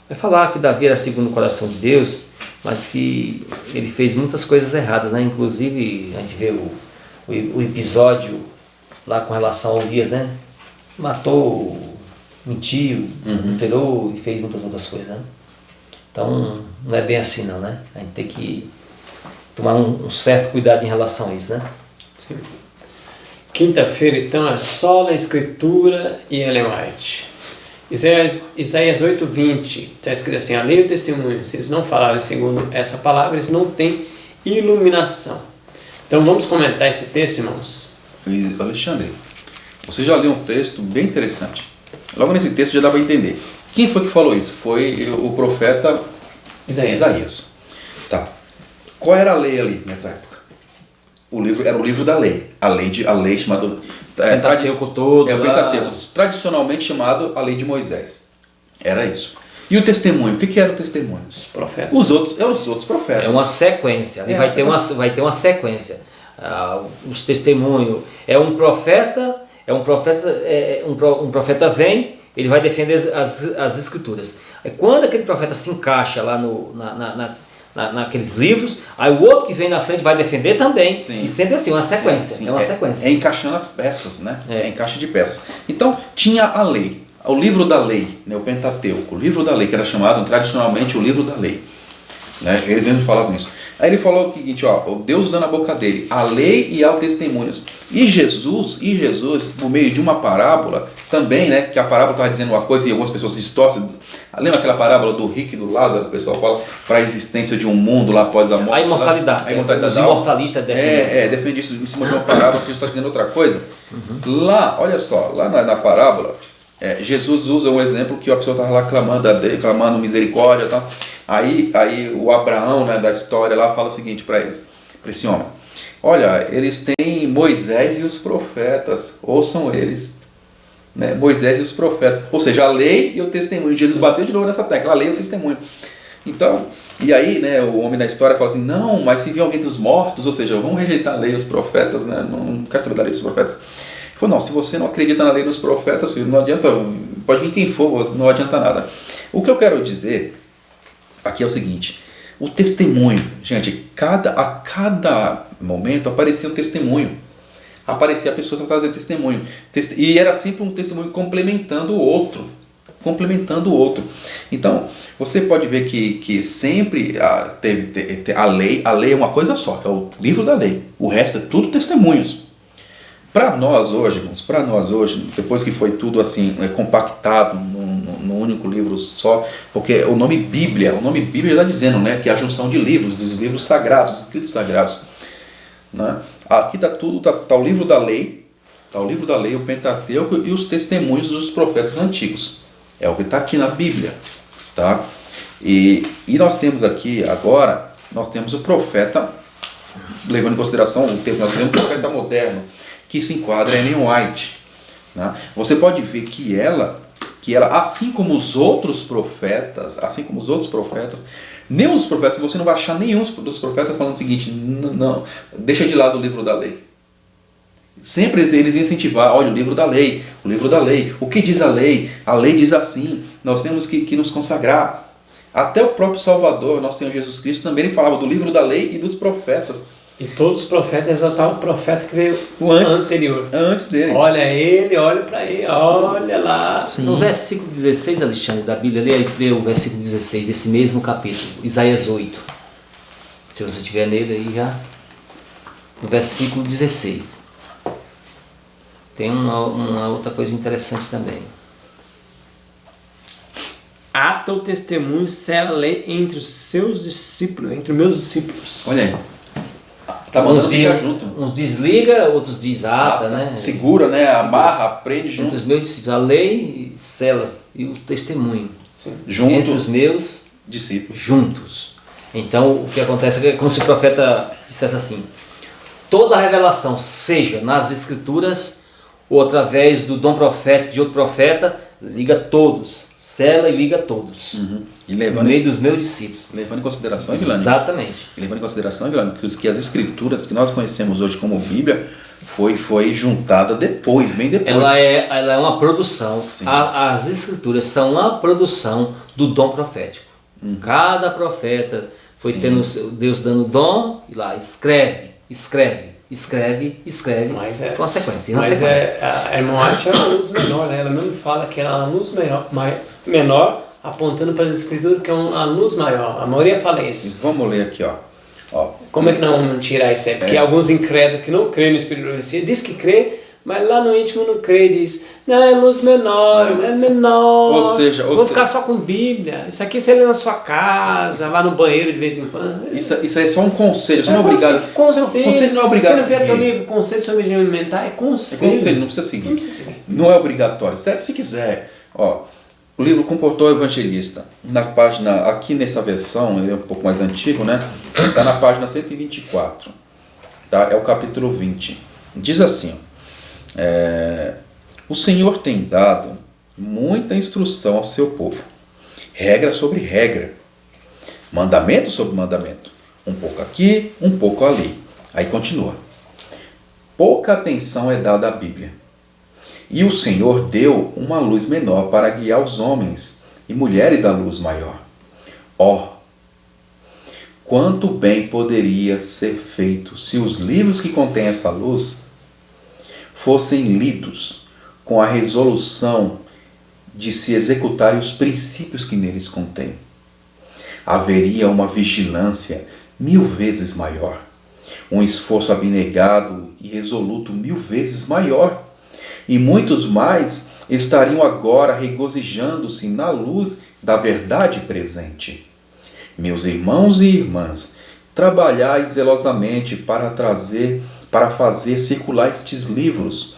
vai falar que Davi era segundo o coração de Deus, mas que ele fez muitas coisas erradas, né? Inclusive, a gente vê o episódio lá com relação a Urias, né? Matou, mentiu, adulterou e fez muitas outras coisas, né? Então, não é bem assim não, né? A gente tem que tomar um certo cuidado em relação a isso, né? Sim. Quinta-feira, então, é só na Escritura e Ellen White. Isaías 8:20, está escrito assim: a lei e o testemunho, se eles não falarem segundo essa palavra, eles não têm iluminação. Então vamos comentar esse texto, irmãos. Alexandre, você já leu um texto bem interessante. Logo nesse texto já dá para entender. Quem foi que falou isso? Foi o profeta Isaías. Tá. Qual era a lei ali nessa época? Era o livro da lei. A lei chamada Pentateuco todo. O Pentateuco, tradicionalmente chamado a lei de Moisés. Era isso. E o testemunho? O que era o testemunho? Os profetas. Os outros profetas. É uma sequência. Vai ter uma sequência. Os testemunhos. Um profeta vem, ele vai defender as escrituras. Quando aquele profeta se encaixa lá naqueles livros, aí o outro que vem na frente vai defender também. Sim. E sempre assim, uma sequência. Sim. É uma sequência. É encaixando as peças, né? É encaixe de peças. Então, tinha a lei, o livro da lei, né? O Pentateuco, o livro da lei, que era chamado tradicionalmente o livro da lei. Né? Eles mesmos falavam isso. Aí ele falou o seguinte, Deus usando a boca dele, a lei e ao testemunhos. E Jesus, por meio de uma parábola, também, né, que a parábola estava dizendo uma coisa e algumas pessoas se distorcem. Lembra aquela parábola do rico e do Lázaro? O pessoal fala para a existência de um mundo lá após a morte. A imortalidade. Os imortalistas defendem defende isso em cima de uma parábola, que está dizendo outra coisa. Lá, olha só, lá na parábola, Jesus usa um exemplo que a pessoa estava lá clamando misericórdia e tal. Aí o Abraão, né, da história lá fala o seguinte para esse homem: olha, eles têm Moisés e os profetas, ouçam eles, né? Moisés e os profetas, ou seja, a lei e o testemunho. Jesus bateu de novo nessa tecla, a lei e o testemunho. Então, e aí, né, o homem da história fala assim: não, mas se vier alguém dos mortos, ou seja, vamos rejeitar a lei e os profetas, né? Não quer saber da lei dos profetas. Ele falou: não, se você não acredita na lei dos profetas, filho, não adianta, pode vir quem for, não adianta nada. O que eu quero dizer aqui é o seguinte: o testemunho, gente, a cada momento aparecia um testemunho, aparecia a pessoa que estava trazendo testemunho, e era sempre um testemunho complementando o outro. Então, você pode ver que sempre teve a lei é uma coisa só, é o livro da lei, o resto é tudo testemunhos. Para nós hoje, depois que foi tudo assim compactado num único livro só, porque o nome Bíblia está dizendo, né, que é a junção de livros, dos livros sagrados, dos escritos sagrados, né? Aqui está tudo, tá o livro da lei, o Pentateuco e os testemunhos dos profetas antigos. É o que está aqui na Bíblia, tá? E nós temos aqui agora, o profeta, levando em consideração o tempo, nós temos um profeta moderno que se enquadra em Ellen White, né? Você pode ver que ela, assim como os outros profetas, Nenhum dos profetas, você não vai achar nenhum dos profetas falando o seguinte: não, deixa de lado o livro da lei. Sempre eles incentivar, olha, o livro da lei, o que diz a lei diz assim, nós temos que nos consagrar. Até o próprio Salvador, nosso Senhor Jesus Cristo, também ele falava do livro da lei e dos profetas. E todos os profetas exaltavam o profeta que veio anterior. Antes dele. Olha ele, olha para ele, olha lá. Sim. No versículo 16, Alexandre, da Bíblia, lê o versículo 16 desse mesmo capítulo, Isaías 8. Se você tiver nele aí já. No versículo 16. Tem uma outra coisa interessante também. Ata o testemunho, sela a lei entre os seus discípulos, entre os meus discípulos. Olha aí. Tá mandando ficar junto. Uns desliga, outros desata, né? Segura, né? Amarra, prende junto. Entre os meus discípulos, a lei, sela e o testemunho. Junto. Entre os meus discípulos. Juntos. Então, o que acontece é como se o profeta dissesse assim: toda a revelação, seja nas escrituras ou através do dom profético de outro profeta, liga todos, sela e liga todos. E levando, no meio dos meus discípulos. Levando em consideração, Vilani? Exatamente. Levando em consideração, Vilani, que as escrituras que nós conhecemos hoje como Bíblia foi juntada depois, bem depois. Ela é uma produção. As escrituras são uma produção do dom profético. Cada profeta foi tendo Deus dando dom e lá escreve. Mas foi uma sequência. A irmã Ati é uma luz menor, né? Ela mesmo fala que é uma luz menor apontando para as escrituras que é uma luz maior. A maioria fala isso. Vamos ler aqui, ó. Como é que não vamos tirar isso aí? Porque alguns incrédulos que não creem no Espírito de Profecia diz que crê, mas lá no íntimo não crê, diz, não, é luz menor, é menor. Ou seja, vou ficar só com Bíblia. Isso aqui você lê na sua casa, lá no banheiro de vez em quando. Isso é só um conselho, você não é obrigado. Conselho não é obrigado. Você não vê teu livro, Conselho sobre Higiene Alimentar, é conselho. É conselho, não precisa seguir. Não é obrigatório. Se quiser, o livro Comportou o Evangelista, na página, aqui nessa versão, ele é um pouco mais antigo, né? Está na página 124, tá? É o capítulo 20. Diz assim, o Senhor tem dado muita instrução ao seu povo, regra sobre regra, mandamento sobre mandamento, um pouco aqui, um pouco ali. Aí continua. Pouca atenção é dada à Bíblia. E o Senhor deu uma luz menor para guiar os homens e mulheres à luz maior. Quanto bem poderia ser feito se os livros que contêm essa luz fossem lidos com a resolução de se executarem os princípios que neles contêm. Haveria uma vigilância 1000 vezes maior, um esforço abnegado e resoluto 1000 vezes maior, e muitos mais estariam agora regozijando-se na luz da verdade presente. Meus irmãos e irmãs, trabalhai zelosamente para fazer circular estes livros.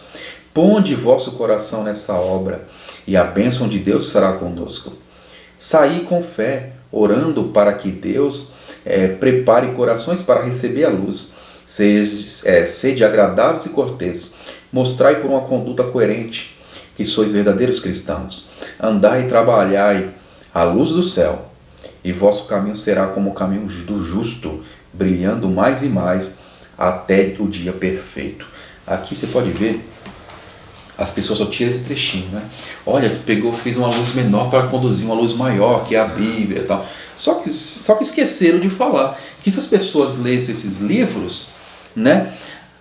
Ponde vosso coração nessa obra, e a bênção de Deus será conosco. Saí com fé, orando para que Deus prepare corações para receber a luz. Sede agradáveis e corteses. Mostrai por uma conduta coerente que sois verdadeiros cristãos. Andai e trabalhai à luz do céu, e vosso caminho será como o caminho do justo, brilhando mais e mais até o dia perfeito. Aqui você pode ver, as pessoas só tiram esse trechinho, né? Olha, fez uma luz menor para conduzir uma luz maior, que é a Bíblia e tal. Só que esqueceram de falar que se as pessoas lessem esses livros, né,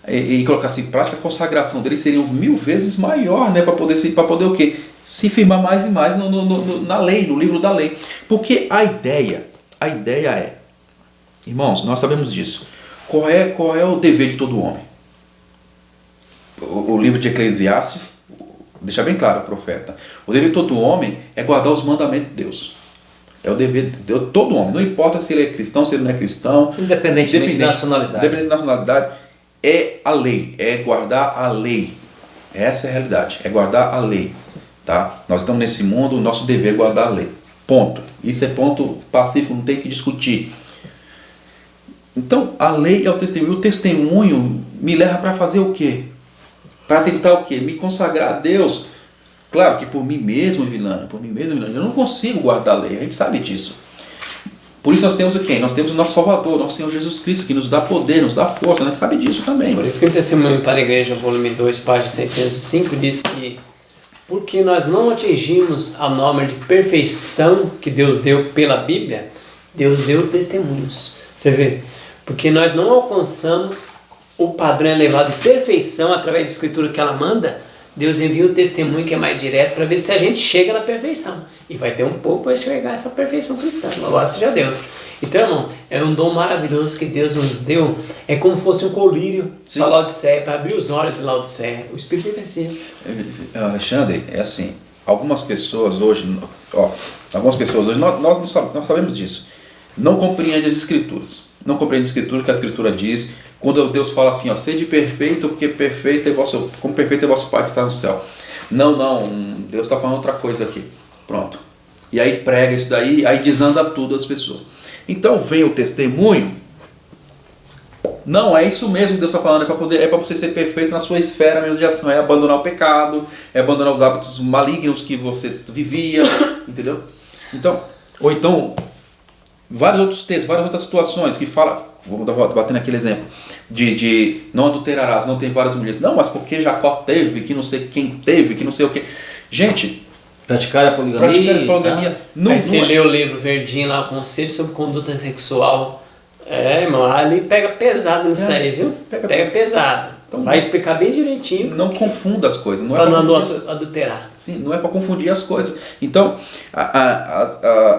e colocassem em prática, a consagração deles seria 1000 vezes maior, né, para poder o quê? Se firmar mais e mais na lei, no livro da lei. Porque a ideia é, irmãos, nós sabemos disso. Qual é o dever de todo homem? O livro de Eclesiastes deixa bem claro, o profeta. O dever de todo homem é guardar os mandamentos de Deus. É o dever de todo homem. Não importa se ele é cristão, se ele não é cristão. Independentemente da nacionalidade. Independente da nacionalidade. É a lei. É guardar a lei. Essa é a realidade. É guardar a lei. Tá? Nós estamos nesse mundo, o nosso dever é guardar a lei. Ponto. Isso é ponto pacífico, não tem que discutir. Então, a lei é o testemunho. O testemunho me leva para fazer o quê? Para tentar o quê? Me consagrar a Deus. Claro que por mim mesmo, Vilana, eu não consigo guardar a lei, a gente sabe disso. Por isso nós temos quem? Nós temos o nosso Salvador, nosso Senhor Jesus Cristo, que nos dá poder, nos dá força, a gente sabe disso também. Por isso que o Testemunho para a Igreja, volume 2, página 605, diz que porque nós não atingimos a norma de perfeição que Deus deu pela Bíblia, Deus deu testemunhos. Você vê? Porque nós não alcançamos o padrão elevado de perfeição através da Escritura que ela manda, Deus envia o testemunho que é mais direto para ver se a gente chega na perfeição. E vai ter um povo que vai chegar essa perfeição cristã. Louvado seja Deus. Então, irmãos, é um dom maravilhoso que Deus nos deu. É como se fosse um colírio para Laodiceia, para abrir os olhos de Laodiceia. O Espírito profecia. Alexandre, é assim, algumas pessoas hoje, nós sabemos disso, não compreendem as Escrituras. Não compreendem a Escritura, que a Escritura diz, quando Deus fala assim, ó, sede perfeito, porque perfeito é como perfeito é vosso Pai que está no céu. Não, Deus está falando outra coisa aqui. Pronto. E aí prega isso daí, aí desanda tudo as pessoas. Então vem o testemunho. Não, é isso mesmo que Deus está falando, é para você ser perfeito na sua esfera mesmo de ação, é abandonar o pecado, é abandonar os hábitos malignos que você vivia, entendeu? Então, ou então, vários outros textos, várias outras situações que fala, vamos bater naquele exemplo, de não adulterarás, não tem várias mulheres. Não, mas porque Jacó teve, que não sei quem teve, que não sei o que. Gente, praticar a poligamia. Tá? Aí você lê o livro verdinho lá, Conselho sobre Conduta Sexual. Irmão, ali pega pesado nisso aí, viu? Pega pesado. Então, vai explicar bem direitinho. Não confunda as coisas. Para não adulterar. Sim, não é para confundir as coisas. Então,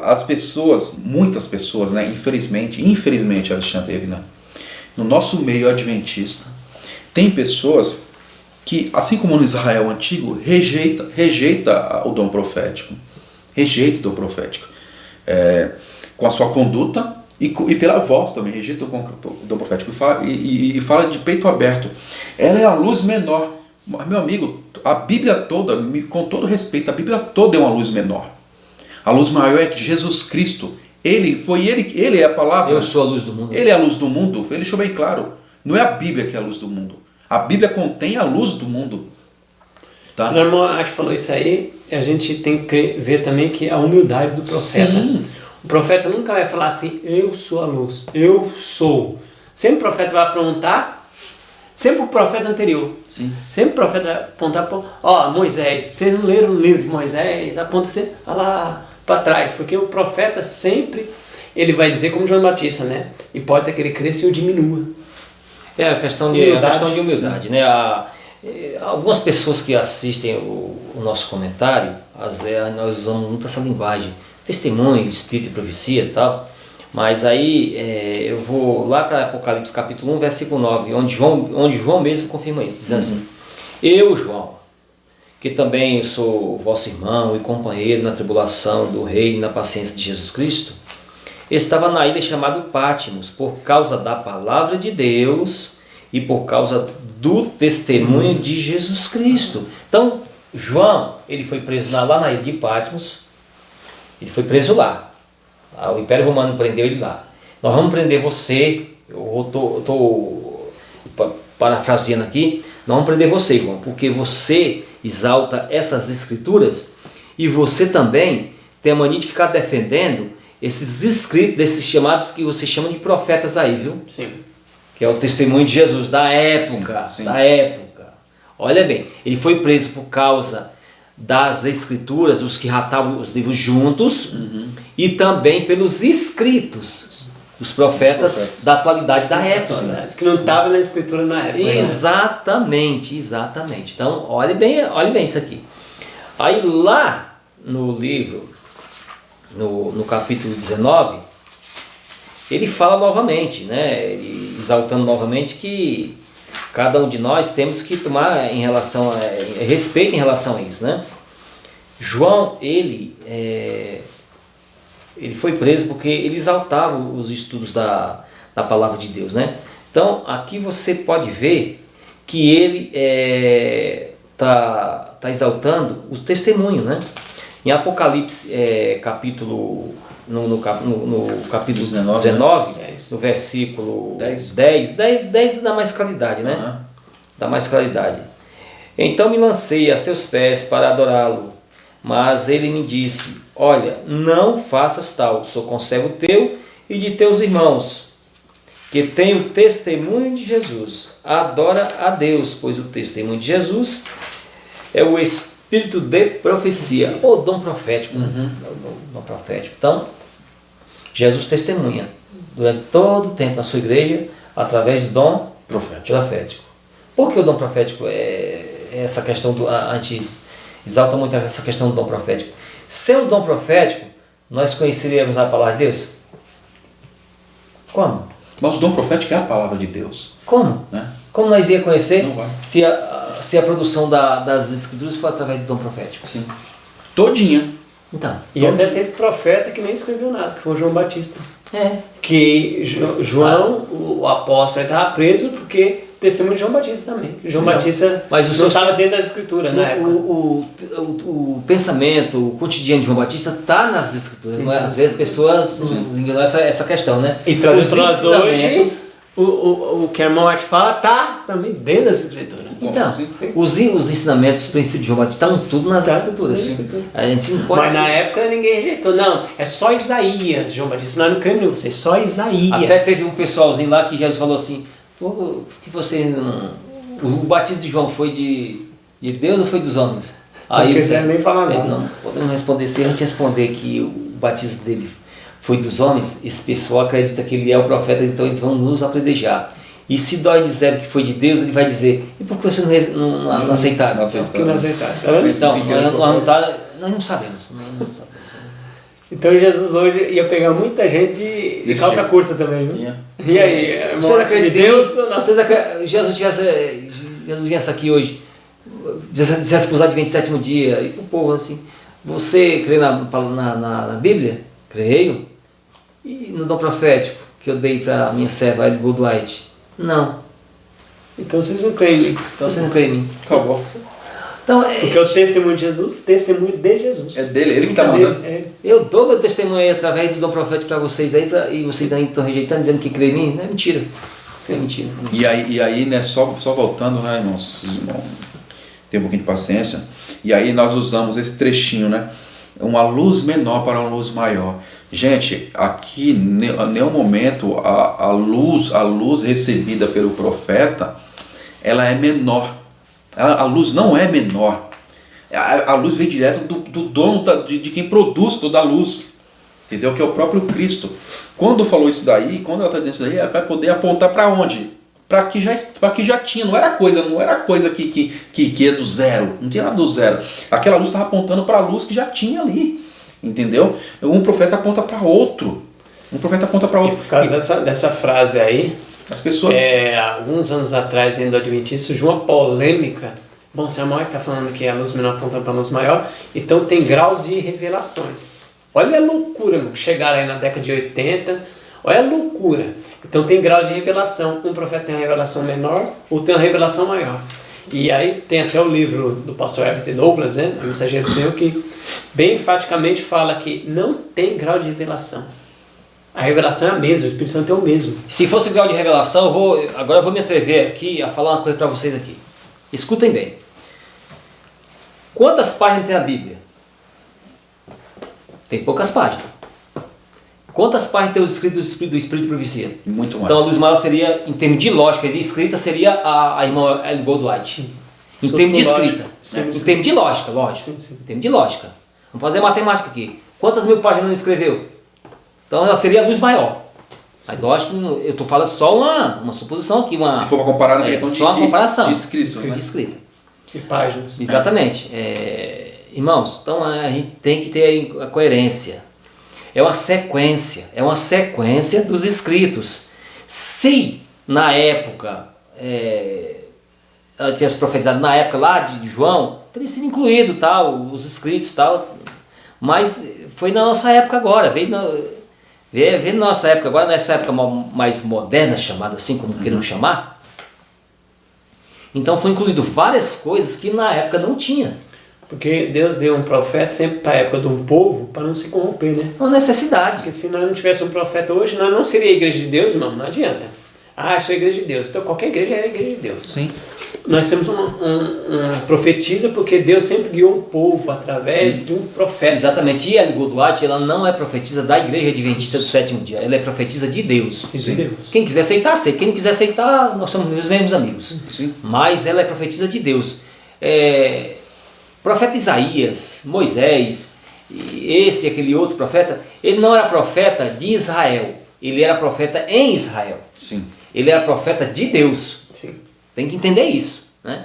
as pessoas, muitas pessoas, né, infelizmente, Alexandre, né, no nosso meio adventista, tem pessoas que, assim como no Israel antigo, rejeita o dom profético. Rejeita o dom profético. Com a sua conduta e pela voz também. Rejeita o dom profético. E fala de peito aberto. Ela é a luz menor. Meu amigo, a Bíblia toda, com todo respeito, a Bíblia toda é uma luz menor. A luz maior é que Jesus Cristo. Ele é a palavra. Eu sou a luz do mundo. Ele é a luz do mundo. Ele deixou bem claro. Não é a Bíblia que é a luz do mundo. A Bíblia contém a luz do mundo. Tá? Meu irmão, acho que falou isso aí, a gente tem que ver também que a humildade do profeta. Sim. O profeta nunca vai falar assim, eu sou a luz, eu sou. Sempre o profeta vai apontar, sempre o profeta anterior. Sim. Sempre o profeta vai apontar para, Moisés, vocês não leram o livro de Moisés, aponta sempre lá para trás, porque o profeta sempre, ele vai dizer como João Batista, né? Importa que ele cresça e eu diminua. É a questão de humildade, né? Algumas pessoas que assistem o nosso comentário, às vezes nós usamos muito essa linguagem, testemunho, espírito e profecia e tal, mas aí eu vou lá para Apocalipse capítulo 1, versículo 9, onde João mesmo confirma isso, dizendo assim, eu, João, que também sou vosso irmão e companheiro na tribulação do reino e na paciência de Jesus Cristo, estava na ilha chamada Pátimos por causa da palavra de Deus e por causa do testemunho de Jesus Cristo. Então, João, ele foi preso lá na ilha de Pátimos, ele foi preso lá. O Império Romano prendeu ele lá. Nós vamos prender você, eu estou parafraseando aqui, nós vamos prender você, João, porque você exalta essas escrituras e você também tem a mania de ficar defendendo esses escritos, desses chamados que você chama de profetas aí, viu? Sim. Que é o testemunho de Jesus da época, sim. da época. Olha bem, ele foi preso por causa das escrituras, os que ratavam os livros juntos, e também pelos escritos dos profetas da atualidade da época. Que não estava na escritura na época. Exatamente. Então, olhe bem isso aqui. Aí lá no livro, no capítulo 19, ele fala novamente, né, exaltando novamente que cada um de nós temos que tomar respeito em relação a isso, né? João, ele foi preso porque ele exaltava os estudos da palavra de Deus, né? Então, aqui você pode ver que ele tá exaltando o testemunho, né? Em Apocalipse, capítulo 19, no versículo 10 dá mais claridade, né? Dá mais claridade. Então me lancei a seus pés para adorá-lo, mas ele me disse, olha, não faças tal, sou conservo teu e de teus irmãos, que têm o testemunho de Jesus. Adora a Deus, pois o testemunho de Jesus é o espírito de profecia, ou dom profético. Dom profético. Então, Jesus testemunha durante todo o tempo na sua igreja, através do dom profético. Por que o dom profético é essa questão a gente exalta muito essa questão do dom profético? Sem o dom profético, nós conheceríamos a palavra de Deus? Como? Mas o dom profético é a palavra de Deus. Como? Né? Como nós ia conhecer Não vai. se a produção das escrituras for através do dom profético? Sim. Todinha. Então. E até teve profeta que nem escreveu nada, que foi o João Batista. Que João, o apóstolo, estava preso porque testemunho de João Batista também. João Batista mas não estava dentro das escrituras na época. O pensamento, o cotidiano de João Batista está nas escrituras. Não é? Às vezes as pessoas ignoram essa questão, né? E trazendo para nós hoje, o que a irmã White fala está também dentro das escrituras. Então, os ensinamentos, os princípios de João Batista estão tudo nas escrituras. A gente não pode. Mas na época ninguém rejeitou. Não, é só Isaías, João Batista. Nós não cremos em você, só Isaías. Até teve um pessoalzinho lá que Jesus falou assim: por que você não. O batismo de João foi de Deus ou foi dos homens? Aí ele disse, nem falar nada. Não podemos responder. Se a gente responder que o batismo dele foi dos homens, esse pessoal acredita que ele é o profeta, então eles vão nos apredejar. E se nós dissermos que foi de Deus, ele vai dizer: e por que você não aceitaram? Por que não aceitaram? Então, nós não sabemos. Então Jesus hoje ia pegar muita gente de calça curta também, viu? E aí, vocês acreditam em Deus ou não? Jesus viesse aqui hoje, dissesse para os adventistas do sétimo dia, e o povo assim: você crê na Bíblia? Creio. E no dom profético que eu dei para a minha serva, Ellen Goldwhite? Não. Então vocês não creem em mim. Então vocês não creem em mim. Acabou. Então, porque o testemunho de Jesus, testemunho de Jesus. É dele, ele que está mandando. Eu dou meu testemunho aí através do dom profético para vocês aí, e vocês ainda estão rejeitando, dizendo que creem em mim? Não é mentira. Isso é mentira. E aí, né, só voltando, né, irmãos, tem um pouquinho de paciência. E aí nós usamos esse trechinho, né? Uma luz menor para uma luz maior. Gente, aqui, em nenhum momento, a luz recebida pelo profeta, ela é menor. A luz não é menor. A luz vem direto do dono de quem produz toda a luz. Entendeu? Que é o próprio Cristo. Quando falou isso daí, quando ela está dizendo isso daí, é para poder apontar para onde? Para que já tinha. Não era coisa que é do zero. Não tinha nada do zero. Aquela luz estava apontando para a luz que já tinha ali. Entendeu? Um profeta aponta para outro. Um profeta aponta para outro. E por causa dessa frase aí, as pessoas... alguns anos atrás, dentro do Adventismo, surgiu uma polêmica. Bom, Samuel está falando que a luz menor aponta para a luz maior, então tem graus de revelações. Olha a loucura, meu. Chegaram aí na década de 80, olha a loucura. Então tem graus de revelação. Um profeta tem uma revelação menor, outro tem uma revelação maior. E aí tem até o livro do pastor Herbert Douglas, né, a Mensageiro do Senhor, que bem enfaticamente fala que não tem grau de revelação. A revelação é a mesma, o Espírito Santo é o mesmo. Se fosse grau de revelação, agora eu vou me atrever aqui a falar uma coisa para vocês aqui. Escutem bem. Quantas páginas tem a Bíblia? Tem poucas páginas. Quantas páginas tem os escritos do Espírito de Profecia? Muito mais. Então a luz maior seria, em termos de lógica, e escrita seria a irmã Ellen Goldwhite. Em termos de escrita. Em termos de lógica, lógico. Em termos de lógica. Vamos fazer matemática aqui. Quantas mil páginas ela escreveu? Então ela seria a luz maior. Mas lógico, eu estou falando só uma suposição aqui. Se for para comparar nessa questão só uma comparação. De escrita. De escrita. E páginas. Exatamente. Irmãos, então a gente tem que ter aí a coerência. É uma sequência dos escritos. Se na época, ela tinha se profetizado na época lá de João, teria sido incluído tal, os escritos tal, mas foi na nossa época agora, veio na nossa época agora, nessa época mais moderna, chamada assim, como queremos chamar. Então foi incluído várias coisas que na época não tinha. Porque Deus deu um profeta sempre para a época de um povo para não se corromper, né? Uma necessidade. Porque se nós não tivéssemos um profeta hoje, nós não seria a igreja de Deus, irmão, não adianta. Ah, eu sou a igreja de Deus. Então qualquer igreja é a igreja de Deus. Sim. Nós temos uma profetisa porque Deus sempre guiou um povo através de um profeta. Exatamente. E a Goldwhite, ela não é profetisa da Igreja Adventista do Sétimo Dia. Ela é profetisa de Deus. Sim, de Deus. Quem quiser aceitar, aceita. Quem não quiser aceitar, nós somos os mesmos amigos. Sim. Mas ela é profetisa de Deus. Profeta Isaías, Moisés, esse e aquele outro profeta, ele não era profeta de Israel. Ele era profeta em Israel. Sim. Ele era profeta de Deus. Sim. Tem que entender isso, né?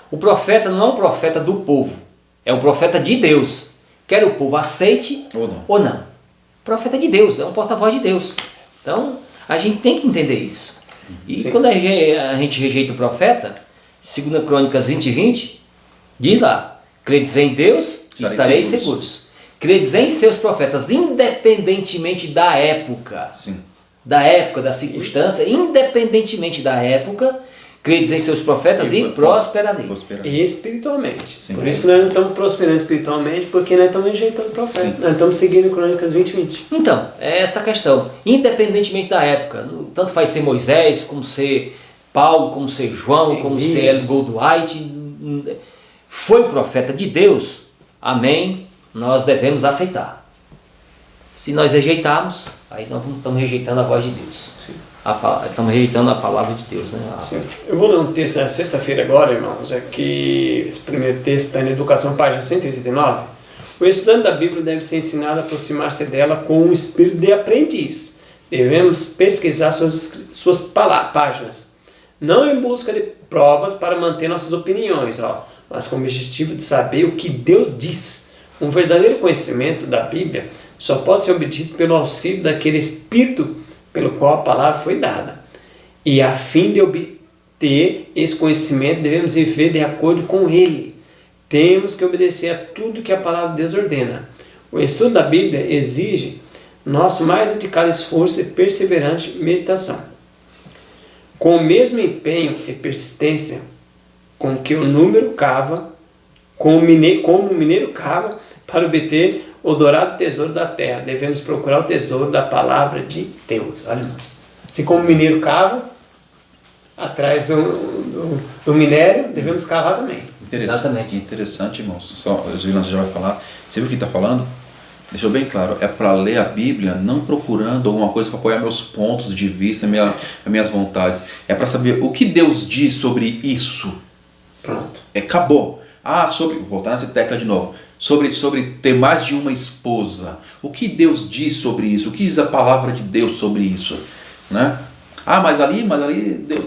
O profeta não é um profeta do povo, é um profeta de Deus. Quer o povo aceite ou não. Profeta de Deus, é um porta-voz de Deus. Então, a gente tem que entender isso. E Sim. quando a gente rejeita o profeta, 2 Crônicas 20:20, diz lá, credes em Deus, estareis seguros. Credes em seus profetas, independentemente da época. Sim. Da época, da circunstância, independentemente da época, credes em seus profetas e prosperareis. E espiritualmente. Sim. Por isso que nós não estamos prosperando espiritualmente, porque nós estamos rejeitando o profeta. Sim. Nós estamos seguindo Crônicas 20:20. Então, é essa a questão. Independentemente da época, tanto faz ser Moisés, como ser Paulo, como ser João, como ser Ellen Goldwhite, foi o profeta de Deus, amém, nós devemos aceitar. Se nós rejeitarmos, aí nós estamos rejeitando a voz de Deus. Sim. Estamos rejeitando a palavra de Deus, né? Sim. Eu vou ler um texto na sexta-feira agora, irmãos. Aqui, esse primeiro texto está na Educação, página 189. O estudante da Bíblia deve ser ensinado a aproximar-se dela com um espírito de aprendiz. Devemos pesquisar suas páginas, não em busca de provas para manter nossas opiniões, mas com o objetivo de saber o que Deus diz. Um verdadeiro conhecimento da Bíblia só pode ser obtido pelo auxílio daquele espírito pelo qual a palavra foi dada. E a fim de obter esse conhecimento, devemos viver de acordo com ele. Temos que obedecer a tudo que a palavra de Deus ordena. O estudo da Bíblia exige nosso mais dedicado esforço e perseverante meditação. Com o mesmo empenho e persistência com que o número cava, como o mineiro cava para obter o dourado tesouro da terra, devemos procurar o tesouro da palavra de Deus. Olha, irmãos. Assim como o mineiro cava atrás do minério, devemos cavar também. Exatamente. Interessante, irmãos. Só, o Juliano já vai falar. Você viu o que está falando? Deixou bem claro. É para ler a Bíblia não procurando alguma coisa para apoiar meus pontos de vista, minhas vontades. É para saber o que Deus diz sobre isso. Pronto. Acabou. Vou voltar nessa tecla de novo. Sobre ter mais de uma esposa. O que Deus diz sobre isso? O que diz a palavra de Deus sobre isso? Né? Mas ali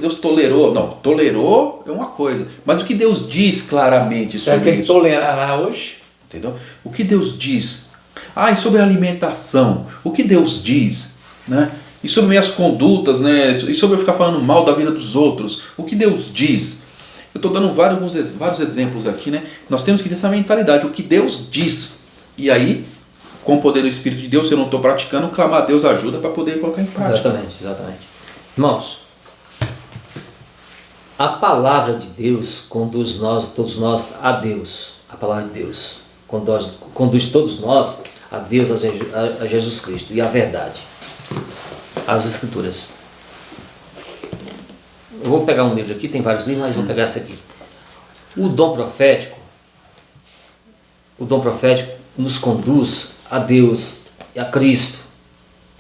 Deus tolerou. Não, tolerou é uma coisa. Mas o que Deus diz claramente sobre isso? Será que ele tolerará hoje? Entendeu? O que Deus diz? E sobre a alimentação? O que Deus diz? Né? E sobre minhas condutas? Né? E sobre eu ficar falando mal da vida dos outros? O que Deus diz? Eu estou dando vários exemplos aqui, né? Nós temos que ter essa mentalidade, o que Deus diz. E aí, com o poder do Espírito de Deus, se eu não estou praticando, clamar a Deus ajuda para poder colocar em prática. Exatamente. Irmãos, a palavra de Deus conduz todos nós a Deus. A palavra de Deus conduz todos nós a Deus, a Jesus Cristo e a verdade. As Escrituras. Eu vou pegar um livro aqui, tem vários livros, mas vou pegar esse aqui. O dom profético nos conduz a Deus, a Cristo,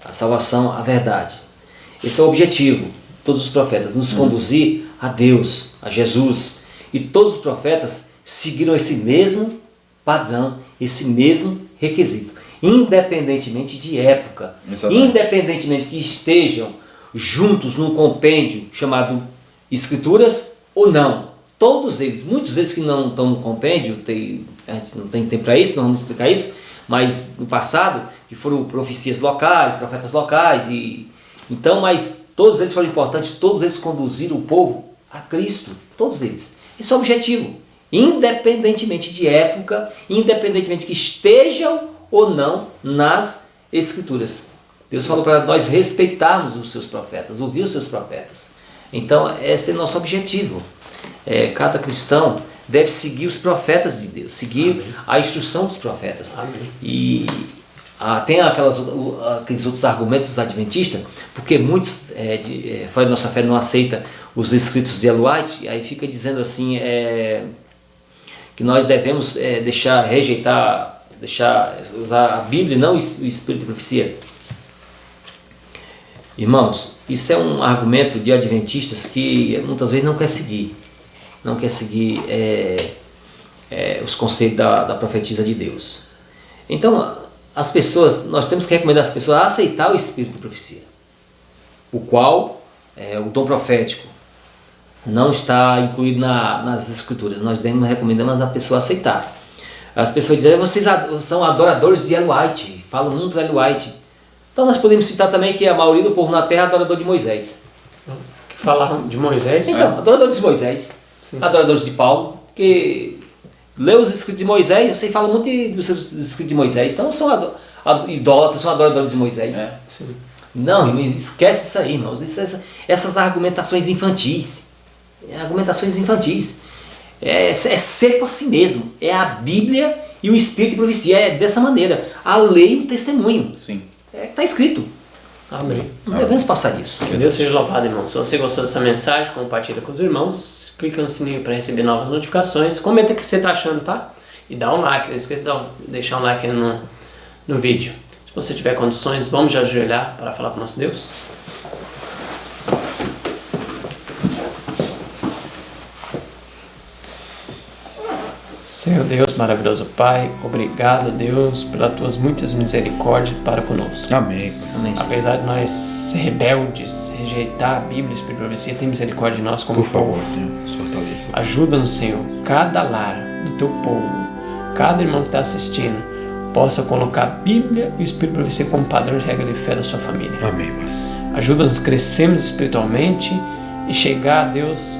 a salvação, a verdade. Esse é o objetivo de todos os profetas, nos conduzir a Deus, a Jesus. E todos os profetas seguiram esse mesmo padrão, esse mesmo requisito, independentemente de época, independentemente que estejam juntos num compêndio chamado Escrituras ou não. Todos eles, muitos deles que não estão no compêndio, a gente não tem tempo para isso, não vamos explicar isso, mas no passado, que foram profecias locais, profetas locais, mas todos eles foram importantes, todos eles conduziram o povo a Cristo, todos eles. Esse é o objetivo, independentemente de época, independentemente que estejam ou não nas Escrituras. Deus falou para nós respeitarmos os seus profetas, ouvir os seus profetas. Então, esse é o nosso objetivo. Cada cristão deve seguir os profetas de Deus, seguir a instrução dos profetas. E tem aqueles outros argumentos dos adventistas, porque muitos fora da nossa fé não aceita os escritos de Ellen White, e aí fica dizendo assim que nós devemos deixar usar a Bíblia e não o Espírito de Profecia. Irmãos, isso é um argumento de adventistas que muitas vezes não quer seguir os conceitos da profetisa de Deus. Então, nós temos que recomendar as pessoas a aceitar o Espírito de Profecia, o qual, o dom profético, não está incluído nas Escrituras. Nós recomendamos a pessoa aceitar. As pessoas dizem, vocês são adoradores de Ellen White, falam muito de Ellen White. Então nós podemos citar também que a maioria do povo na terra é adorador de Moisés. Que falaram de Moisés? Então, adoradores de Moisés, Sim. adoradores de Paulo, que lê os escritos de Moisés, você fala muito dos escritos de Moisés, então são idólatras, são adoradores de Moisés. Sim. Não, irmãos, esquece isso aí, irmãos. Essas argumentações infantis. É seco assim mesmo. É a Bíblia e o Espírito de Profecia. É dessa maneira. A lei e o testemunho. Sim. Está escrito. Amém. Não devemos passar disso. Que Deus seja louvado, irmão. Se você gostou dessa mensagem, compartilha com os irmãos. Clica no sininho para receber novas notificações. Comenta o que você está achando, tá? E dá um like. Não esqueça de deixar um like aí no vídeo. Se você tiver condições, vamos já ajoelhar para falar com o nosso Deus. Senhor Deus, maravilhoso Pai, obrigado, Deus, pelas tuas muitas misericórdias para conosco. Amém. Amém. Apesar de nós ser rebeldes, rejeitar a Bíblia e a Espírito de Profecia, tem misericórdia de nós como Por favor, povo. Senhor, fortaleça. Ajuda-nos, Senhor, cada lar do teu povo, cada irmão que está assistindo, possa colocar a Bíblia e o Espírito de Profecia como padrão de regra de fé da sua família. Amém, Pai. Ajuda-nos a crescermos espiritualmente e chegar a Deus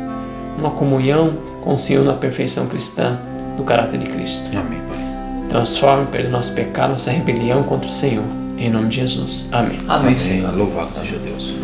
numa comunhão com o Senhor na perfeição cristã do caráter de Cristo. Amém, Pai. Transforme pelo nosso pecado, nossa rebelião contra o Senhor. Em nome de Jesus. Amém. Amém, Amém. Senhor. Louvado seja Deus.